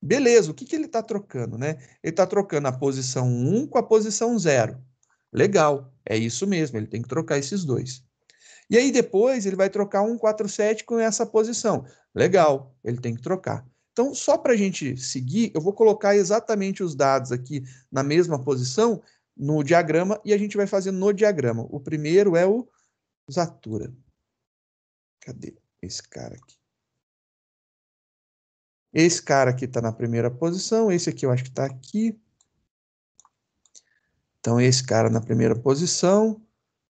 Beleza, o que ele está trocando, né? Ele está trocando a posição 1 com a posição 0. Legal, é isso mesmo, ele tem que trocar esses dois. E aí depois ele vai trocar 147 com essa posição. Legal, ele tem que trocar. Então, só para a gente seguir, eu vou colocar exatamente os dados aqui na mesma posição no diagrama e a gente vai fazer no diagrama. O primeiro é o Zatura. Cadê esse cara aqui? Esse cara aqui está na primeira posição, esse aqui eu acho que está aqui. Então, esse cara na primeira posição,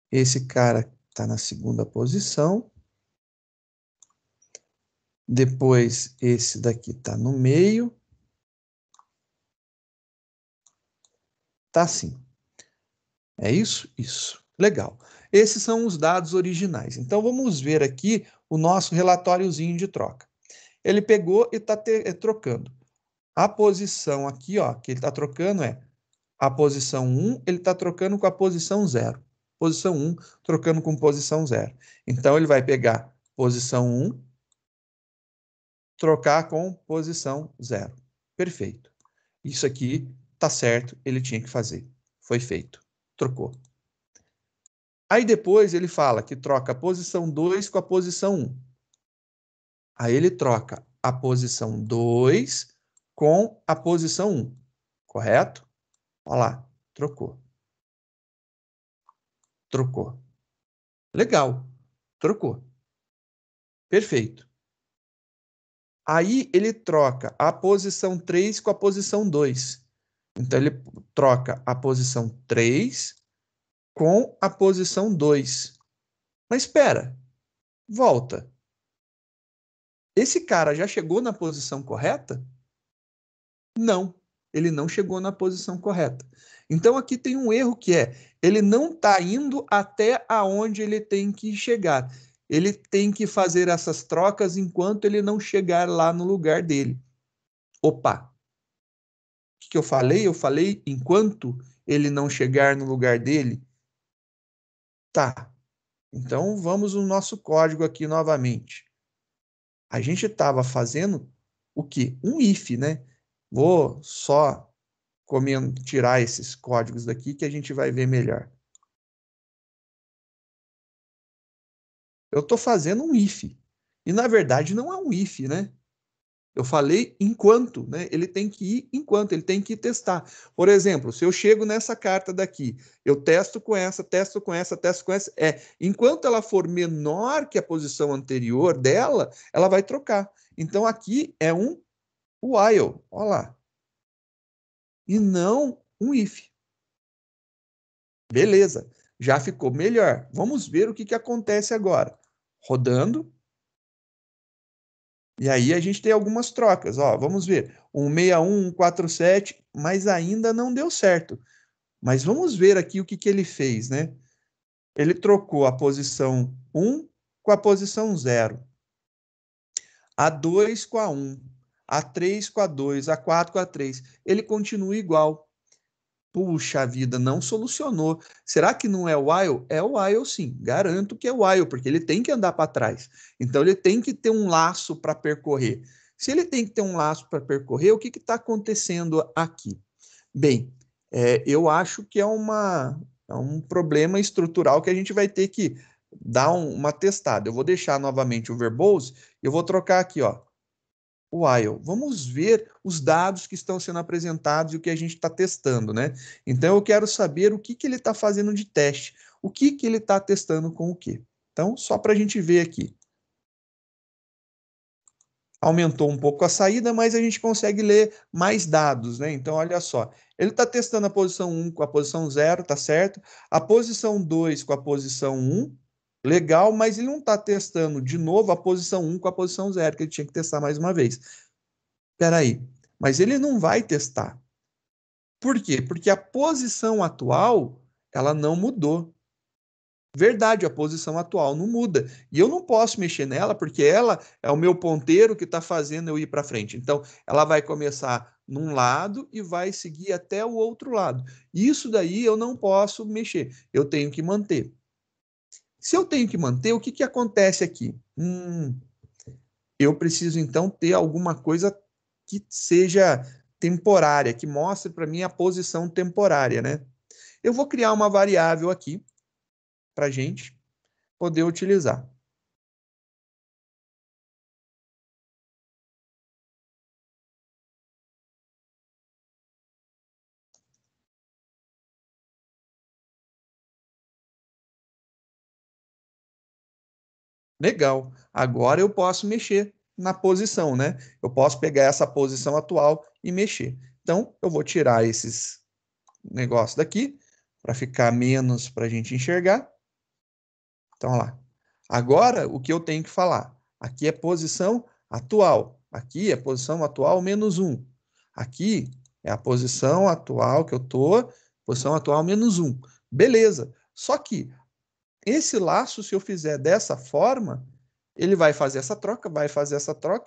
esse cara está na segunda posição. Depois, esse daqui está no meio. Tá assim. É isso? Isso. Legal. Esses são os dados originais. Então, vamos ver aqui o nosso relatóriozinho de troca. Ele pegou e está trocando. A posição aqui, que ele está trocando é a posição 1, ele está trocando com a posição 0. Posição 1, trocando com posição 0. Então, ele vai pegar posição 1, trocar com posição 0. Perfeito. Isso aqui Tá certo, ele tinha que fazer. Foi feito. Trocou. Aí depois ele fala que troca a posição 2 com a posição 1. Aí ele troca a posição 2 com a posição 1. Correto? Olha lá, trocou. Trocou. Legal. Trocou. Perfeito. Aí ele troca a posição 3 com a posição 2. Então ele troca a posição 3 com a posição 2. Mas espera, volta. Esse cara já chegou na posição correta? Não, ele não chegou na posição correta. Então aqui tem um erro que é, ele não está indo até aonde ele tem que chegar. Ele tem que fazer essas trocas enquanto ele não chegar lá no lugar dele. Opa! O que eu falei? Eu falei enquanto ele não chegar no lugar dele. Tá. Então vamos no nosso código aqui novamente. A gente estava fazendo o quê? Um if, né? Vou só tirar esses códigos daqui que a gente vai ver melhor. Eu estou fazendo um if. E na verdade não é um if, né? Eu falei enquanto, né? Ele tem que ir enquanto, ele tem que testar. Por exemplo, se eu chego nessa carta daqui, eu testo com essa, testo com essa, testo com essa. Enquanto ela for menor que a posição anterior dela, ela vai trocar. Então aqui é um while, olha lá. E não um if. Beleza, já ficou melhor. Vamos ver o que acontece agora. Rodando. E aí a gente tem algumas trocas. Ó, vamos ver. 161, 147, mas ainda não deu certo. Mas vamos ver aqui o que ele fez, né? Ele trocou a posição 1 com a posição 0. A 2 com a 1. A 3 com a 2. A 4 com a 3. Ele continua igual. Puxa vida, não solucionou. Será que não é o while? É o while sim, garanto que é o while, porque ele tem que andar para trás. Então ele tem que ter um laço para percorrer. Se ele tem que ter um laço para percorrer, o que está acontecendo aqui? Bem, eu acho que é um problema estrutural que a gente vai ter que dar uma testada. Eu vou deixar novamente o verbose, eu vou trocar aqui, ó, while. Vamos ver os dados que estão sendo apresentados e o que a gente está testando, né? Então, eu quero saber o que ele está fazendo de teste, o que ele está testando com o quê. Então, só para a gente ver aqui. Aumentou um pouco a saída, mas a gente consegue ler mais dados, né? Então, olha só. Ele está testando a posição 1 com a posição 0, tá certo? A posição 2 com a posição 1, legal, mas ele não está testando de novo a posição 1 com a posição 0, que ele tinha que testar mais uma vez. Espera aí, mas ele não vai testar. Por quê? Porque a posição atual, ela não mudou. Verdade, a posição atual não muda. E eu não posso mexer nela porque ela é o meu ponteiro que está fazendo eu ir para frente. Então, ela vai começar num lado e vai seguir até o outro lado. Isso daí eu não posso mexer. Eu tenho que manter. Se eu tenho que manter, o que acontece aqui? Eu preciso então ter alguma coisa que seja temporária, que mostre para mim a posição temporária, né? Eu vou criar uma variável aqui para a gente poder utilizar. Legal. Agora eu posso mexer na posição, né? Eu posso pegar essa posição atual e mexer. Então, eu vou tirar esses negócios daqui para ficar menos para a gente enxergar. Então, lá. Agora, o que eu tenho que falar? Aqui é posição atual. Aqui é posição atual menos 1. Aqui é a posição atual que eu estou, posição atual menos 1. Beleza. Só que esse laço, se eu fizer dessa forma, ele vai fazer essa troca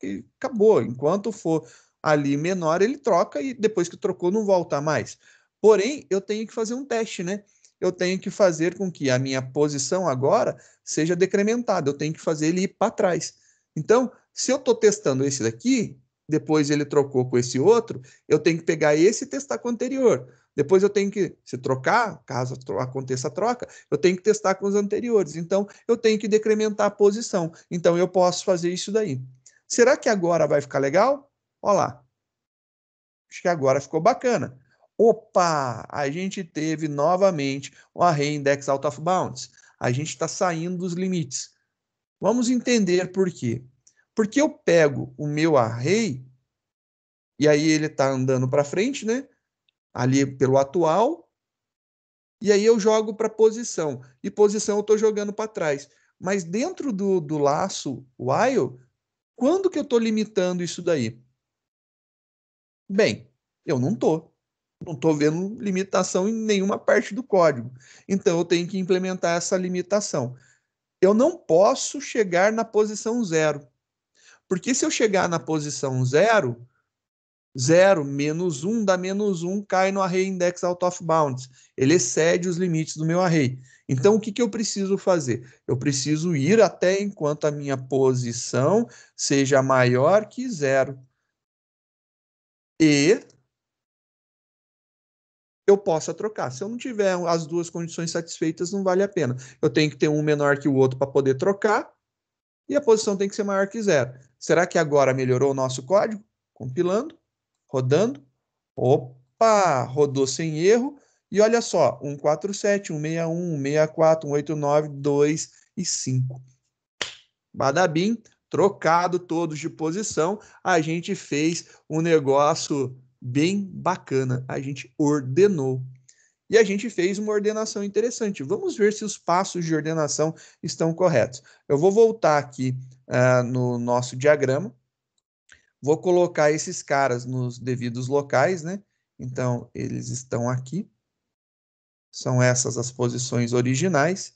e acabou. Enquanto for ali menor, ele troca e depois que trocou, não volta mais. Porém, eu tenho que fazer um teste, né? Eu tenho que fazer com que a minha posição agora seja decrementada. Eu tenho que fazer ele ir para trás. Então, se eu estou testando esse daqui, depois ele trocou com esse outro, eu tenho que pegar esse e testar com o anterior. Depois eu tenho que, se trocar, caso aconteça a troca, eu tenho que testar com os anteriores. Então, eu tenho que decrementar a posição. Então, eu posso fazer isso daí. Será que agora vai ficar legal? Olha lá. Acho que agora ficou bacana. Opa! A gente teve novamente o array index out of bounds. A gente está saindo dos limites. Vamos entender por quê. Porque eu pego o meu array, e aí ele está andando para frente, né? Ali pelo atual, e aí eu jogo para posição. E posição eu estou jogando para trás. Mas dentro do laço while, quando que eu estou limitando isso daí? Bem, eu não estou. Não estou vendo limitação em nenhuma parte do código. Então, eu tenho que implementar essa limitação. Eu não posso chegar na posição zero. Porque se eu chegar na posição zero, 0 menos 1 dá menos 1, cai no array index out of bounds. Ele excede os limites do meu array. Então, o que eu preciso fazer? Eu preciso ir até enquanto a minha posição seja maior que 0. E eu possa trocar. Se eu não tiver as duas condições satisfeitas, não vale a pena. Eu tenho que ter um menor que o outro para poder trocar, e a posição tem que ser maior que 0. Será que agora melhorou o nosso código? Compilando, rodando. Opa, rodou sem erro. E olha só, 147, 161, 164, 189, 2 e 5. Badabim, trocado todos de posição, a gente fez um negócio bem bacana. A gente ordenou. E a gente fez uma ordenação interessante. Vamos ver se os passos de ordenação estão corretos. Eu vou voltar aqui no nosso diagrama. Vou colocar esses caras nos devidos locais, né? Então, eles estão aqui. São essas as posições originais.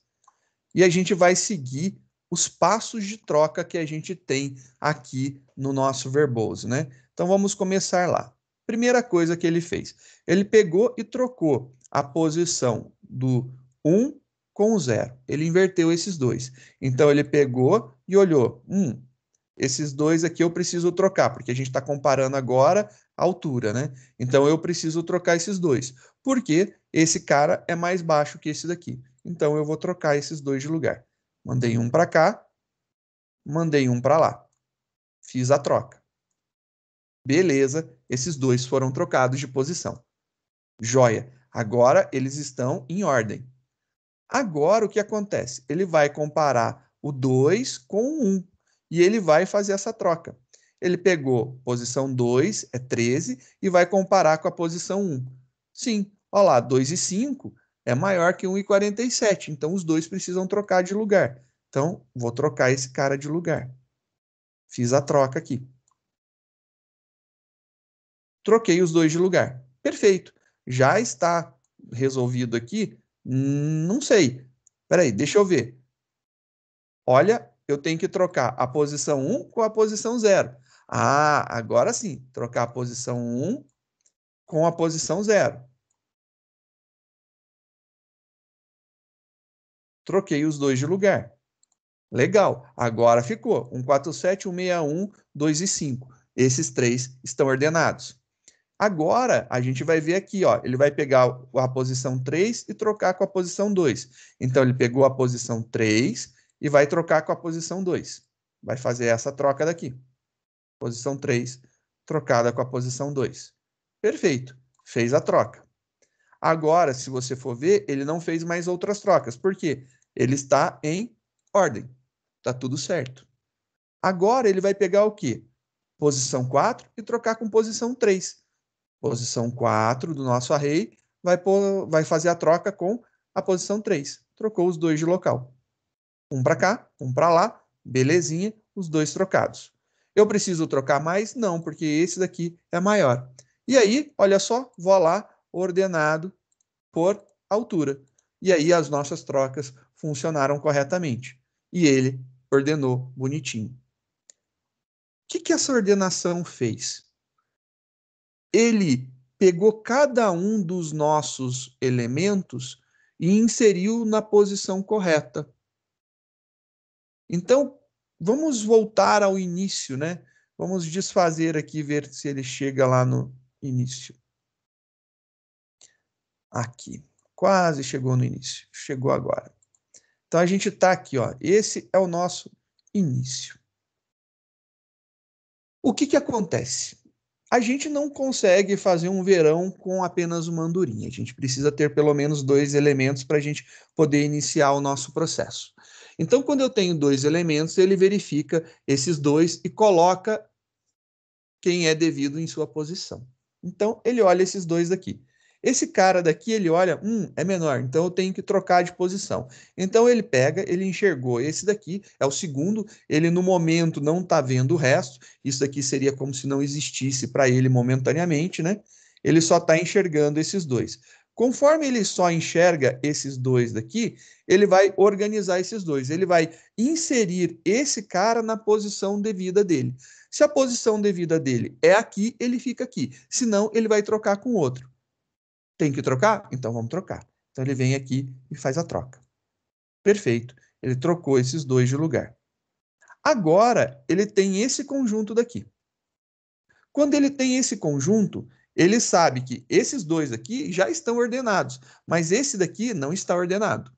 E a gente vai seguir os passos de troca que a gente tem aqui no nosso verboso, né? Então, vamos começar lá. Primeira coisa que ele fez. Ele pegou e trocou a posição do 1 com o 0. Ele inverteu esses dois. Então, ele pegou e olhou. Esses dois aqui eu preciso trocar, porque a gente está comparando agora a altura, né? Então eu preciso trocar esses dois, porque esse cara é mais baixo que esse daqui. Então eu vou trocar esses dois de lugar. Mandei um para cá, mandei um para lá. Fiz a troca. Beleza, esses dois foram trocados de posição. Joia. Agora eles estão em ordem. Agora o que acontece? Ele vai comparar o 2 com o 1 e ele vai fazer essa troca. Ele pegou posição 2, é 13, e vai comparar com a posição 1. Sim, olha lá, 2 e 5 é maior que 1 e 47, então os dois precisam trocar de lugar. Então, vou trocar esse cara de lugar. Fiz a troca aqui. Troquei os dois de lugar. Perfeito. Já está resolvido aqui? Não sei. Peraí, deixa eu ver. Olha, eu tenho que trocar a posição 1 com a posição 0. Ah, agora sim, trocar a posição 1 com a posição 0. Troquei os dois de lugar. Legal, agora ficou 147, 161, 2 e 5. Esses três estão ordenados. Agora, a gente vai ver aqui, ó, ele vai pegar a posição 3 e trocar com a posição 2. Então, ele pegou a posição 3 e vai trocar com a posição 2. Vai fazer essa troca daqui. Posição 3, trocada com a posição 2. Perfeito, fez a troca. Agora, se você for ver, ele não fez mais outras trocas. Por quê? Ele está em ordem. Está tudo certo. Agora, ele vai pegar o quê? Posição 4 e trocar com posição 3. Posição 4 do nosso array vai fazer a troca com a posição 3. Trocou os dois de local. Um para cá, um para lá. Belezinha, os dois trocados. Eu preciso trocar mais? Não, porque esse daqui é maior. E aí, olha só, vou lá, ordenado por altura. E aí as nossas trocas funcionaram corretamente. E ele ordenou bonitinho. O que essa ordenação fez? Ele pegou cada um dos nossos elementos e inseriu na posição correta. Então, vamos voltar ao início, né? Vamos desfazer aqui, ver se ele chega lá no início. Aqui. Quase chegou no início. Chegou agora. Então, a gente está aqui, ó. Esse é o nosso início. O que acontece? A gente não consegue fazer um verão com apenas uma andorinha. A gente precisa ter pelo menos 2 elementos para a gente poder iniciar o nosso processo. Então, quando eu tenho 2 elementos, ele verifica esses 2 e coloca quem é devido em sua posição. Então, ele olha esses 2 daqui. Esse cara daqui, ele olha, é menor, então eu tenho que trocar de posição. Então, ele pega, ele enxergou esse daqui, é o segundo, ele no momento não está vendo o resto, isso daqui seria como se não existisse para ele momentaneamente, né? Ele só está enxergando esses 2. Conforme ele só enxerga esses 2 daqui, ele vai organizar esses 2. Ele vai inserir esse cara na posição devida dele. Se a posição devida dele é aqui, ele fica aqui. Senão, ele vai trocar com outro. Tem que trocar? Então vamos trocar. Então ele vem aqui e faz a troca. Perfeito. Ele trocou esses 2 de lugar. Agora, ele tem esse conjunto daqui. Quando ele tem esse conjunto, ele sabe que esses 2 aqui já estão ordenados, mas esse daqui não está ordenado.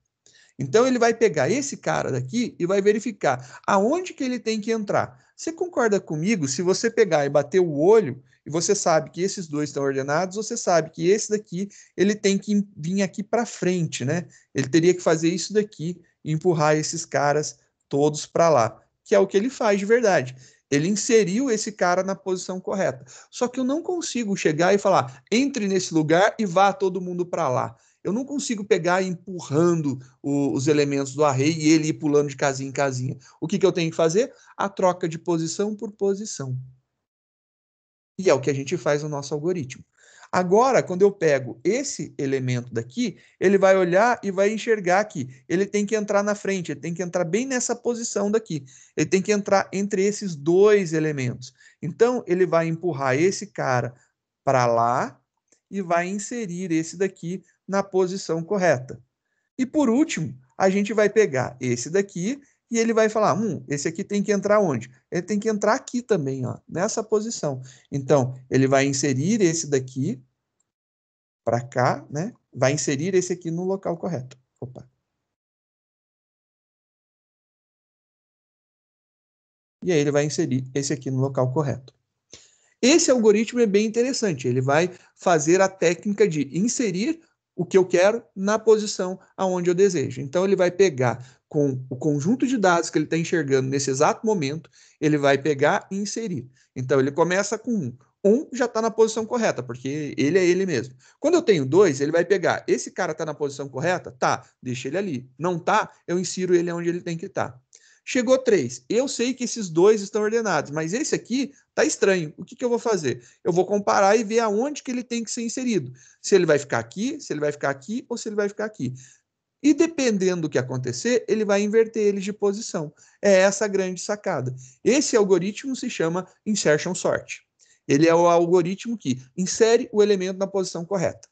Então ele vai pegar esse cara daqui e vai verificar aonde que ele tem que entrar. Você concorda comigo? Se você pegar e bater o olho e você sabe que esses 2 estão ordenados, você sabe que esse daqui ele tem que vir aqui para frente, né? Ele teria que fazer isso daqui e empurrar esses caras todos para lá, que é o que ele faz de verdade. Ele inseriu esse cara na posição correta. Só que eu não consigo chegar e falar, entre nesse lugar e vá todo mundo para lá. Eu não consigo pegar e empurrando os elementos do array e ele ir pulando de casinha em casinha. O que eu tenho que fazer? A troca de posição por posição. E é o que a gente faz no nosso algoritmo. Agora, quando eu pego esse elemento daqui, ele vai olhar e vai enxergar que ele tem que entrar na frente, ele tem que entrar bem nessa posição daqui. Ele tem que entrar entre esses 2 elementos. Então, ele vai empurrar esse cara para lá e vai inserir esse daqui na posição correta. E por último, a gente vai pegar esse daqui e ele vai falar, esse aqui tem que entrar onde? Ele tem que entrar aqui também, ó, nessa posição. Então, ele vai inserir esse daqui para cá, né? Vai inserir esse aqui no local correto. Opa. E aí ele vai inserir esse aqui no local correto. Esse algoritmo é bem interessante. Ele vai fazer a técnica de inserir o que eu quero na posição aonde eu desejo. Então, ele vai pegar com o conjunto de dados que ele está enxergando nesse exato momento, ele vai pegar e inserir. Então, ele começa com 1. 1 já está na posição correta, porque ele é ele mesmo. Quando eu tenho 2, ele vai pegar, esse cara está na posição correta? Tá, deixa ele ali. Não tá, eu insiro ele onde ele tem que estar. Chegou 3. Eu sei que esses 2 estão ordenados, mas esse aqui tá estranho. O que eu vou fazer? Eu vou comparar e ver aonde que ele tem que ser inserido. Se ele vai ficar aqui, se ele vai ficar aqui ou se ele vai ficar aqui. E dependendo do que acontecer, ele vai inverter eles de posição. É essa a grande sacada. Esse algoritmo se chama insertion sort. Ele é o algoritmo que insere o elemento na posição correta.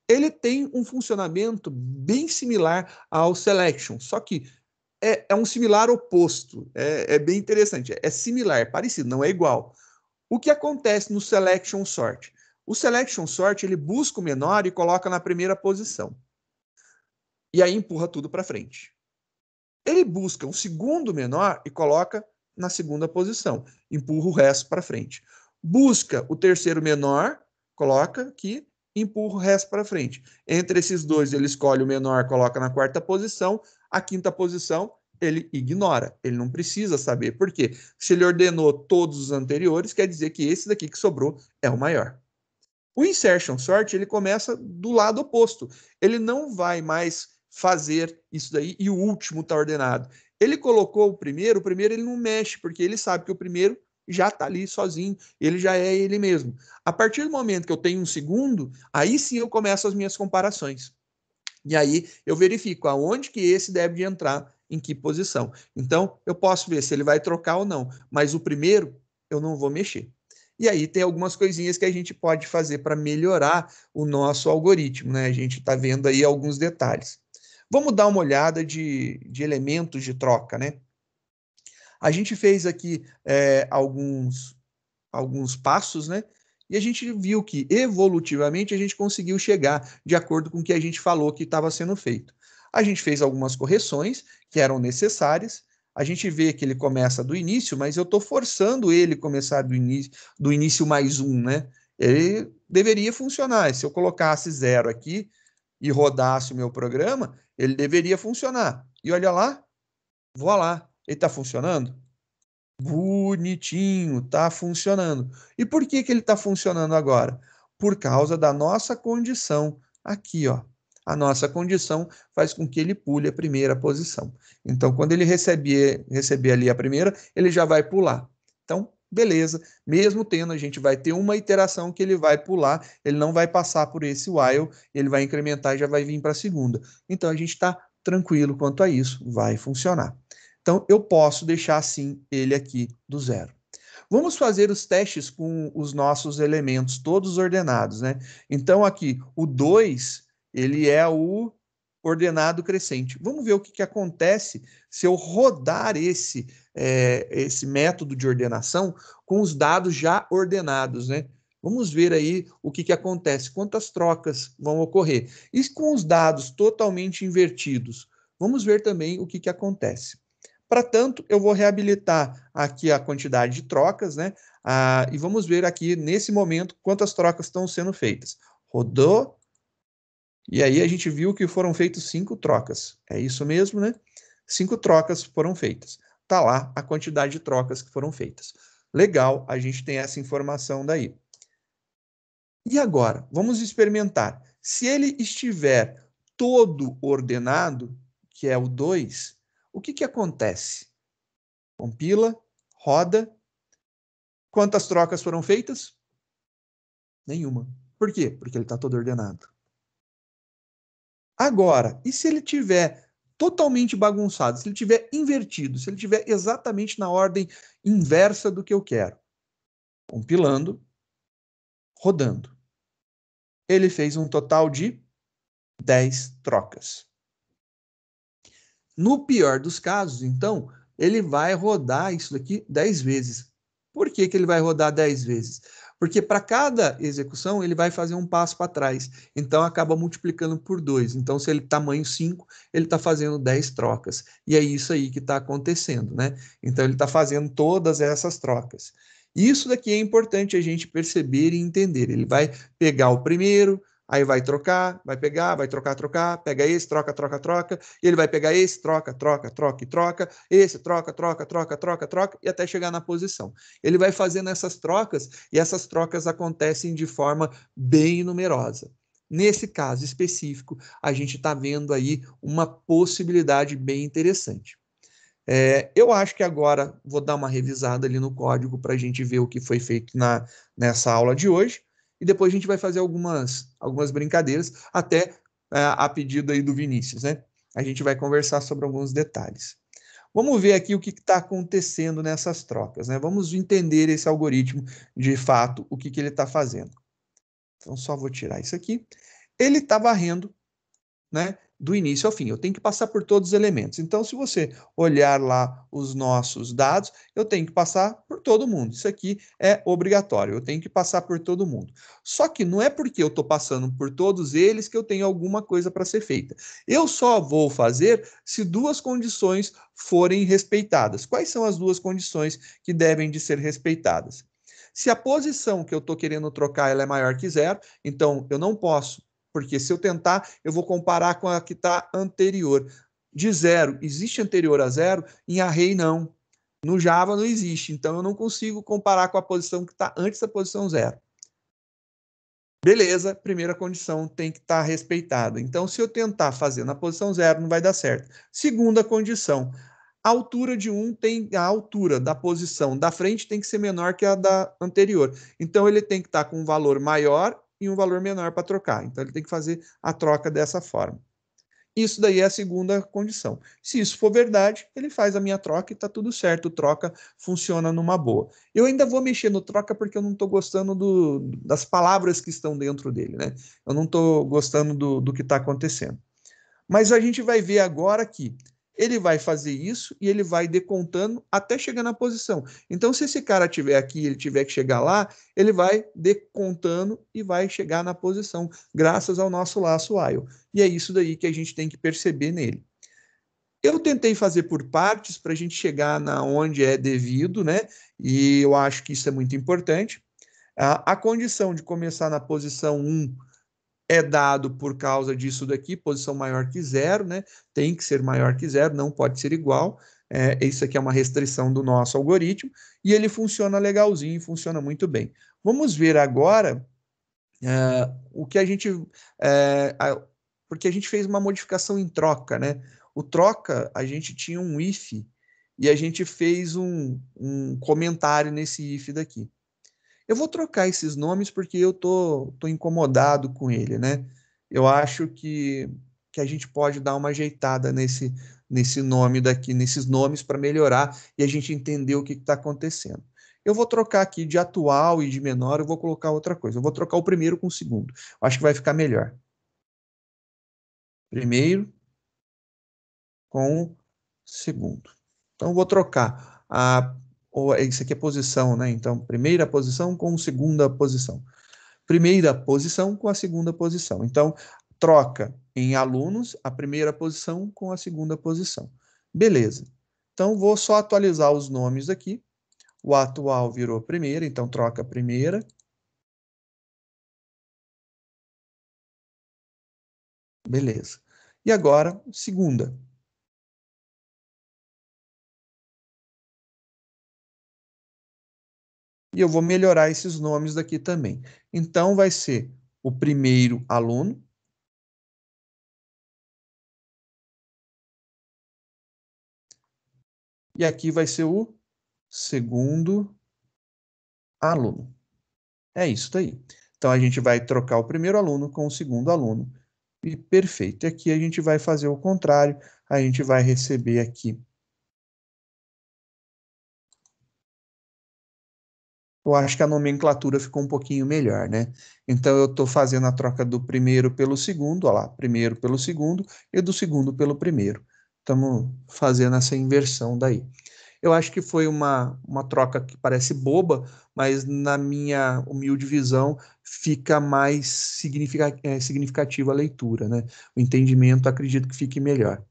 Ele tem um funcionamento bem similar ao selection, só que é um similar oposto. É bem interessante. É similar, é parecido, não é igual. O que acontece no selection sort? O selection sort ele busca o menor e coloca na primeira posição. E aí empurra tudo para frente. Ele busca um segundo menor e coloca na segunda posição. Empurra o resto para frente. Busca o terceiro menor, coloca aqui, empurra o resto para frente. Entre esses 2, ele escolhe o menor, coloca na quarta posição. A quinta posição, ele ignora. Ele não precisa saber. Por quê? Se ele ordenou todos os anteriores, quer dizer que esse daqui que sobrou é o maior. O insertion sort, ele começa do lado oposto. Ele não vai mais fazer isso daí e o último está ordenado. Ele colocou o primeiro ele não mexe, porque ele sabe que o primeiro já está ali sozinho, ele já é ele mesmo. A partir do momento que eu tenho um segundo, aí sim eu começo as minhas comparações. E aí eu verifico aonde que esse deve entrar, em que posição. Então, eu posso ver se ele vai trocar ou não, mas o primeiro eu não vou mexer. E aí tem algumas coisinhas que a gente pode fazer para melhorar o nosso algoritmo, né? A gente está vendo aí alguns detalhes. Vamos dar uma olhada de elementos de troca, né? A gente fez aqui alguns alguns passos, né? E a gente viu que, evolutivamente, a gente conseguiu chegar de acordo com o que a gente falou que estava sendo feito. A gente fez algumas correções que eram necessárias. A gente vê que ele começa do início, mas eu estou forçando ele começar do início mais um, né? Ele deveria funcionar. Se eu colocasse 0 aqui e rodasse o meu programa, ele deveria funcionar. E olha lá, vou lá. Ele está funcionando? Bonitinho, tá funcionando. E por que que ele está funcionando agora? Por causa da nossa condição. Aqui, ó. A nossa condição faz com que ele pule a primeira posição. Então, quando ele receber ali a primeira, ele já vai pular. Então, beleza. Mesmo tendo, a gente vai ter uma iteração que ele vai pular, ele não vai passar por esse while, ele vai incrementar e já vai vir para a segunda. Então, a gente está tranquilo quanto a isso, vai funcionar. Então, eu posso deixar assim ele aqui do 0. Vamos fazer os testes com os nossos elementos todos ordenados, né? Então, aqui, o 2, ele é o ordenado crescente. Vamos ver o que acontece se eu rodar esse método de ordenação com os dados já ordenados, né? Vamos ver aí o que acontece, quantas trocas vão ocorrer. E com os dados totalmente invertidos, vamos ver também o que acontece. Para tanto, eu vou reabilitar aqui a quantidade de trocas, né? E vamos ver aqui, nesse momento, quantas trocas estão sendo feitas. Rodou, e aí a gente viu que foram feitas 5 trocas. É isso mesmo, né? 5 trocas foram feitas. Está lá a quantidade de trocas que foram feitas. Legal, a gente tem essa informação daí. E agora, vamos experimentar. Se ele estiver todo ordenado, que é o 2, o que acontece? Compila, roda. Quantas trocas foram feitas? Nenhuma. Por quê? Porque ele está todo ordenado. Agora, e se ele tiver totalmente bagunçado, se ele tiver invertido, se ele tiver exatamente na ordem inversa do que eu quero? Compilando, rodando. Ele fez um total de 10 trocas. No pior dos casos, então, ele vai rodar isso daqui 10 vezes. Por que ele vai rodar 10 vezes? Porque para cada execução ele vai fazer um passo para trás. Então acaba multiplicando por 2. Então, se ele tamanho 5, ele está fazendo 10 trocas. E é isso aí que está acontecendo, né? Então ele está fazendo todas essas trocas. Isso daqui é importante a gente perceber e entender. Ele vai pegar o primeiro, aí vai trocar, vai pegar, vai trocar, pega esse, troca, e ele vai pegar esse, troca, e troca, esse, troca, e até chegar na posição. Ele vai fazendo essas trocas, e essas trocas acontecem de forma bem numerosa. Nesse caso específico, a gente está vendo aí uma possibilidade bem interessante. Eu acho que agora vou dar uma revisada ali no código para a gente ver o que foi feito nessa aula de hoje. E depois a gente vai fazer algumas brincadeiras, até a pedido aí do Vinícius, né? A gente vai conversar sobre alguns detalhes. Vamos ver aqui o que está acontecendo nessas trocas, né? Vamos entender esse algoritmo, de fato, o que ele está fazendo. Então, só vou tirar isso aqui. Ele está varrendo, né, do início ao fim. Eu tenho que passar por todos os elementos. Então, se você olhar lá os nossos dados, eu tenho que passar por todo mundo. Isso aqui é obrigatório. Eu tenho que passar por todo mundo. Só que não é porque eu estou passando por todos eles que eu tenho alguma coisa para ser feita. Eu só vou fazer se 2 condições forem respeitadas. Quais são as 2 condições que devem de ser respeitadas? Se a posição que eu estou querendo trocar ela é maior que 0, então eu não posso, porque se eu tentar, eu vou comparar com a que está anterior. De 0, existe anterior a 0? Em array, não. No Java não existe, então eu não consigo comparar com a posição que está antes da posição 0. Beleza, primeira condição tem que estar respeitada. Então, se eu tentar fazer na posição 0, não vai dar certo. Segunda condição, a altura de a altura da posição da frente tem que ser menor que a da anterior. Então, ele tem que estar com um valor maior e um valor menor para trocar. Então, ele tem que fazer a troca dessa forma. Isso daí é a segunda condição. Se isso for verdade, ele faz a minha troca e está tudo certo. O troca funciona numa boa. Eu ainda vou mexer no troca porque eu não estou gostando das palavras que estão dentro dele, né? Eu não estou gostando do que está acontecendo. Mas a gente vai ver agora que ele vai fazer isso e ele vai decontando até chegar na posição. Então, se esse cara estiver aqui, ele tiver que chegar lá, ele vai decontando e vai chegar na posição, graças ao nosso laço while. E é isso daí que a gente tem que perceber nele. Eu tentei fazer por partes para a gente chegar na onde é devido, né? E eu acho que isso é muito importante. A condição de começar na posição 1 é dado por causa disso daqui, posição maior que zero, né? Tem que ser maior que zero, não pode ser igual. Isso aqui é uma restrição do nosso algoritmo e ele funciona legalzinho, funciona muito bem. Vamos ver agora o que a gente. Porque a gente fez uma modificação em troca, né? O troca, a gente tinha um if e a gente fez um comentário nesse if daqui. Eu vou trocar esses nomes porque eu tô incomodado com ele, né? Eu acho que a gente pode dar uma ajeitada nesse nome daqui, nesses nomes para melhorar e a gente entender o que está acontecendo. Eu vou trocar aqui de atual e de menor, eu vou colocar outra coisa. Eu vou trocar o primeiro com o segundo. Eu acho que vai ficar melhor. Primeiro com o segundo. Então, eu vou trocar isso aqui é posição, né? Então, primeira posição com segunda posição. Primeira posição com a segunda posição. Então, troca em alunos a primeira posição com a segunda posição. Beleza. Então, vou só atualizar os nomes aqui. O atual virou primeira, então troca a primeira. Beleza. E agora, segunda. E eu vou melhorar esses nomes daqui também. Então, vai ser o primeiro aluno. E aqui vai ser o segundo aluno. É isso daí. Então, a gente vai trocar o primeiro aluno com o segundo aluno. E perfeito. E aqui a gente vai fazer o contrário. A gente vai receber aqui. Eu acho que a nomenclatura ficou um pouquinho melhor, né? Então, eu estou fazendo a troca do primeiro pelo segundo, olha lá, primeiro pelo segundo e do segundo pelo primeiro. Estamos fazendo essa inversão daí. Eu acho que foi uma troca que parece boba, mas na minha humilde visão fica mais significativa a leitura, né? O entendimento acredito que fique melhor.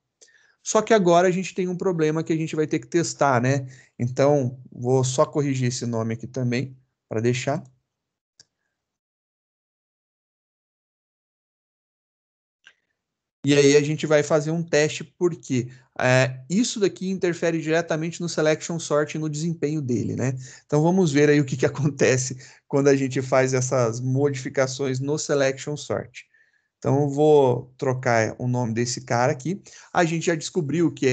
Só que agora a gente tem um problema que a gente vai ter que testar, né? Então, vou só corrigir esse nome aqui também, para deixar. E aí a gente vai fazer um teste, porque isso daqui interfere diretamente no selection sort e no desempenho dele, né? Então vamos ver aí o que acontece quando a gente faz essas modificações no selection sort. Então eu vou trocar o nome desse cara aqui. A gente já descobriu que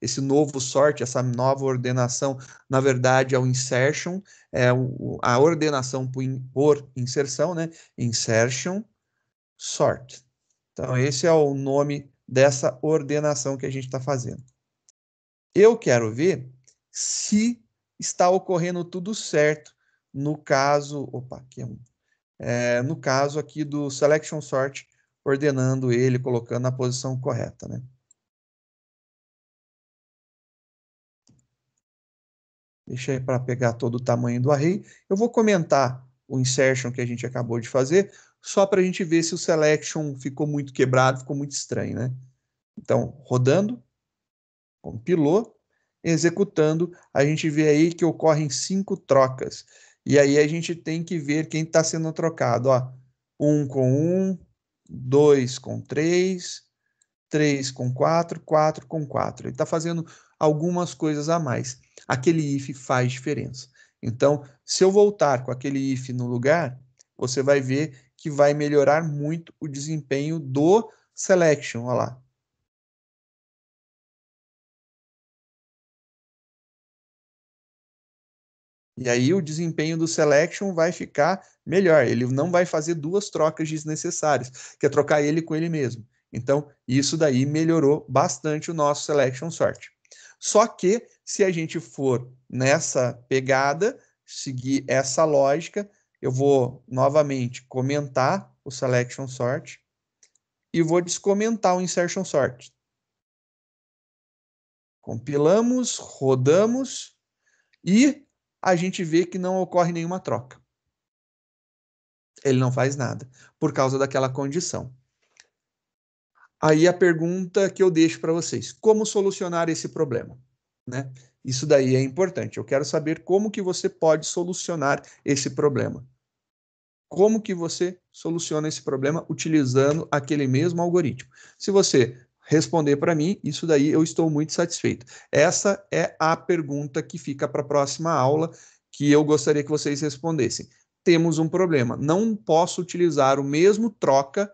esse novo sort, essa nova ordenação, na verdade é o insertion, a ordenação por inserção, né? Insertion sort. Então, esse é o nome dessa ordenação que a gente está fazendo. Eu quero ver se está ocorrendo tudo certo no caso. Opa, aqui no caso aqui do selection sort, ordenando ele, colocando na posição correta, né? Deixa aí para pegar todo o tamanho do array. Eu vou comentar o insertion que a gente acabou de fazer, só para a gente ver se o selection ficou muito quebrado, ficou muito estranho, né? Então, rodando, compilou, executando, a gente vê aí que ocorrem 5 trocas. E aí a gente tem que ver quem está sendo trocado. Ó. 1 com 1, 2 com 3, 3 com 4, 4 com 4. Ele está fazendo algumas coisas a mais. Aquele if faz diferença. Então, se eu voltar com aquele if no lugar, você vai ver que vai melhorar muito o desempenho do selection. Olha lá. E aí o desempenho do selection vai ficar melhor. Ele não vai fazer duas trocas desnecessárias, que é trocar ele com ele mesmo. Então, isso daí melhorou bastante o nosso selection sort. Só que, se a gente for nessa pegada, seguir essa lógica, eu vou novamente comentar o selection sort e vou descomentar o insertion sort. Compilamos, rodamos e a gente vê que não ocorre nenhuma troca. Ele não faz nada por causa daquela condição. Aí a pergunta que eu deixo para vocês: como solucionar esse problema? Né? Isso daí é importante. Eu quero saber como que você pode solucionar esse problema. Como que você soluciona esse problema utilizando aquele mesmo algoritmo? Se você responder para mim, isso daí eu estou muito satisfeito. Essa é a pergunta que fica para a próxima aula, que eu gostaria que vocês respondessem. Temos um problema. Não posso utilizar o mesmo troca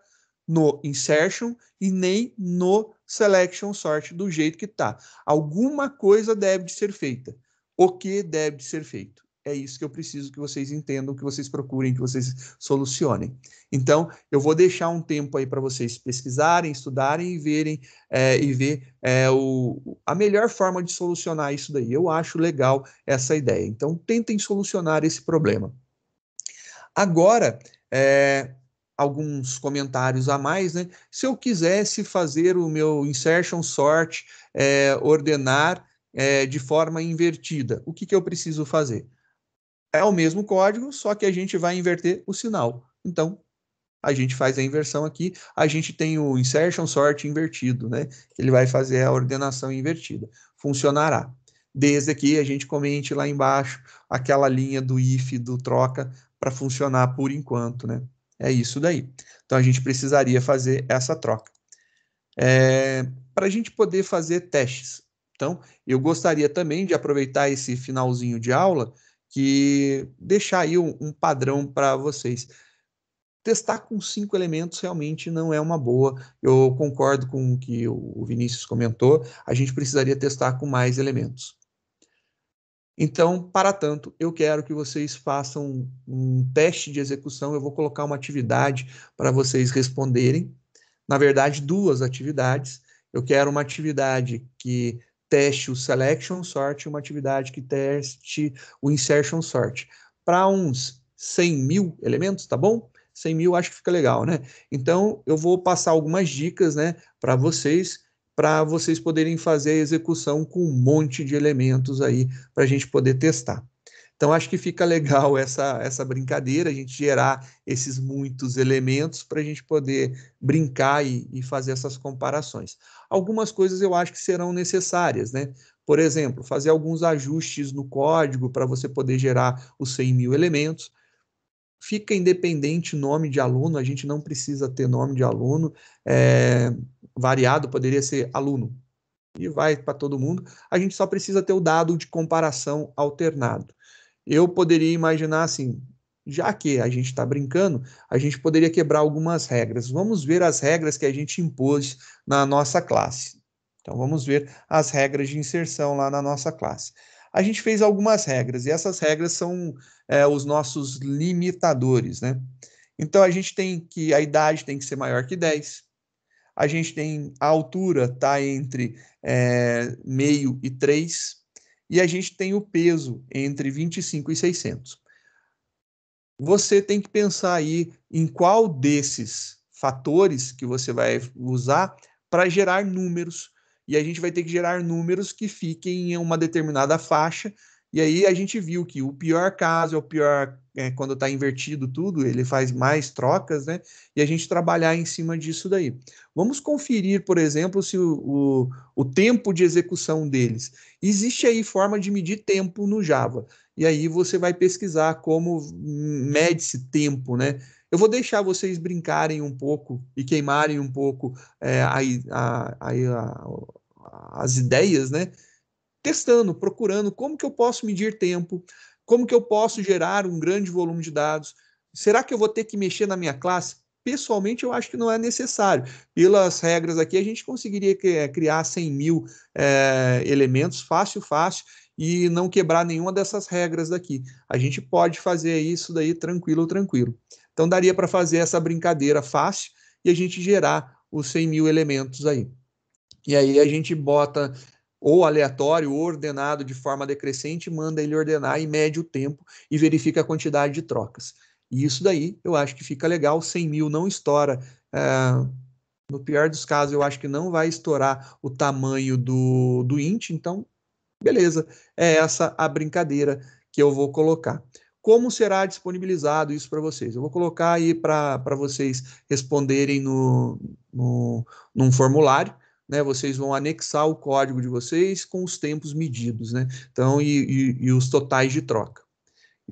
no insertion e nem no selection sort do jeito que está. Alguma coisa deve de ser feita. O que deve de ser feito? É isso que eu preciso que vocês entendam, que vocês procurem, que vocês solucionem. Então, eu vou deixar um tempo aí para vocês pesquisarem, estudarem e verem e ver a melhor forma de solucionar isso daí. Eu acho legal essa ideia. Então, tentem solucionar esse problema. Agora, alguns comentários a mais, né? Se eu quisesse fazer o meu insertion sort, ordenar de forma invertida, o que que eu preciso fazer? É o mesmo código, só que a gente vai inverter o sinal. Então, a gente faz a inversão aqui, a gente tem o insertion sort invertido, né? Ele vai fazer a ordenação invertida. Funcionará. Desde que a gente comente lá embaixo aquela linha do if, do troca, para funcionar por enquanto, né? É isso daí. Então, a gente precisaria fazer essa troca. Para a gente poder fazer testes. Então, eu gostaria também de aproveitar esse finalzinho de aula que deixar aí um padrão para vocês. Testar com 5 elementos realmente não é uma boa. Eu concordo com o que o Vinícius comentou. A gente precisaria testar com mais elementos. Então, para tanto, eu quero que vocês façam um teste de execução. Eu vou colocar uma atividade para vocês responderem. Na verdade, 2 atividades. Eu quero uma atividade que teste o selection sort e uma atividade que teste o insertion sort. Para uns 100.000 elementos, tá bom? 100.000 acho que fica legal, né? Então, eu vou passar algumas dicas, né, para vocês poderem fazer a execução com um monte de elementos aí, para a gente poder testar. Então, acho que fica legal essa brincadeira, a gente gerar esses muitos elementos para a gente poder brincar e fazer essas comparações. Algumas coisas eu acho que serão necessárias, né? Por exemplo, fazer alguns ajustes no código para você poder gerar os 100.000 elementos. Fica independente nome de aluno, a gente não precisa ter nome de aluno. Variado poderia ser aluno, e vai para todo mundo. A gente só precisa ter o dado de comparação alternado. Eu poderia imaginar assim, já que a gente está brincando, a gente poderia quebrar algumas regras. Vamos ver as regras que a gente impôs na nossa classe. Então, vamos ver as regras de inserção lá na nossa classe. A gente fez algumas regras, e essas regras são os nossos limitadores, né? Então, a gente tem que a idade tem que ser maior que 10. A gente tem a altura, tá entre meio e 3. E a gente tem o peso entre 25 e 600. Você tem que pensar aí em qual desses fatores que você vai usar para gerar números. E a gente vai ter que gerar números que fiquem em uma determinada faixa. E aí a gente viu que o pior caso é o pior quando está invertido tudo, ele faz mais trocas, né? E a gente trabalhar em cima disso daí. Vamos conferir, por exemplo, se o tempo de execução deles. Existe aí forma de medir tempo no Java. E aí você vai pesquisar como mede-se tempo, né? Eu vou deixar vocês brincarem um pouco e queimarem um pouco as ideias, né? Testando, procurando como que eu posso medir tempo, como que eu posso gerar um grande volume de dados. Será que eu vou ter que mexer na minha classe? Pessoalmente, eu acho que não é necessário. Pelas regras aqui, a gente conseguiria criar 100.000 elementos fácil, e não quebrar nenhuma dessas regras daqui. A gente pode fazer isso daí tranquilo. Então, daria para fazer essa brincadeira fácil e a gente gerar os 100.000 elementos aí. E aí a gente bota ou aleatório ou ordenado de forma decrescente, manda ele ordenar e mede o tempo e verifica a quantidade de trocas. E isso daí eu acho que fica legal, 100.000 não estoura No pior dos casos, eu acho que não vai estourar o tamanho do int, então, beleza. É essa a brincadeira que eu vou colocar. Como será disponibilizado isso para vocês? Eu vou colocar aí para vocês responderem num formulário, né? Vocês vão anexar o código de vocês com os tempos medidos, né? Então, e os totais de troca.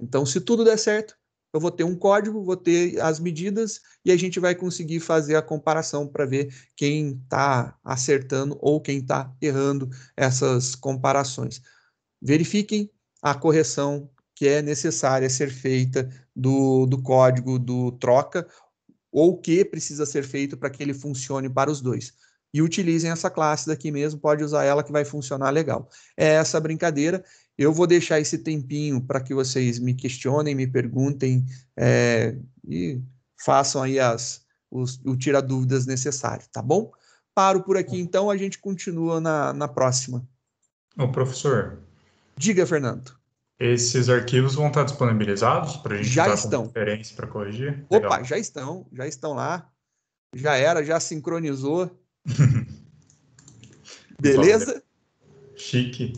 Então, se tudo der certo, eu vou ter um código, vou ter as medidas e a gente vai conseguir fazer a comparação para ver quem está acertando ou quem está errando essas comparações. Verifiquem a correção que é necessária ser feita do código do troca ou o que precisa ser feito para que ele funcione para os dois. E utilizem essa classe daqui mesmo, pode usar ela que vai funcionar legal. É essa brincadeira. Eu vou deixar esse tempinho para que vocês me questionem, me perguntem e façam aí o tira-dúvidas necessário, tá bom? Paro por aqui, então, a gente continua na próxima. Ô, professor, Diga, Fernando. esses arquivos vão estar disponibilizados para a gente Já usar como estão. referência para corrigir? Opa, Legal. já estão lá. Já era, já sincronizou. Valeu. Beleza? Chique.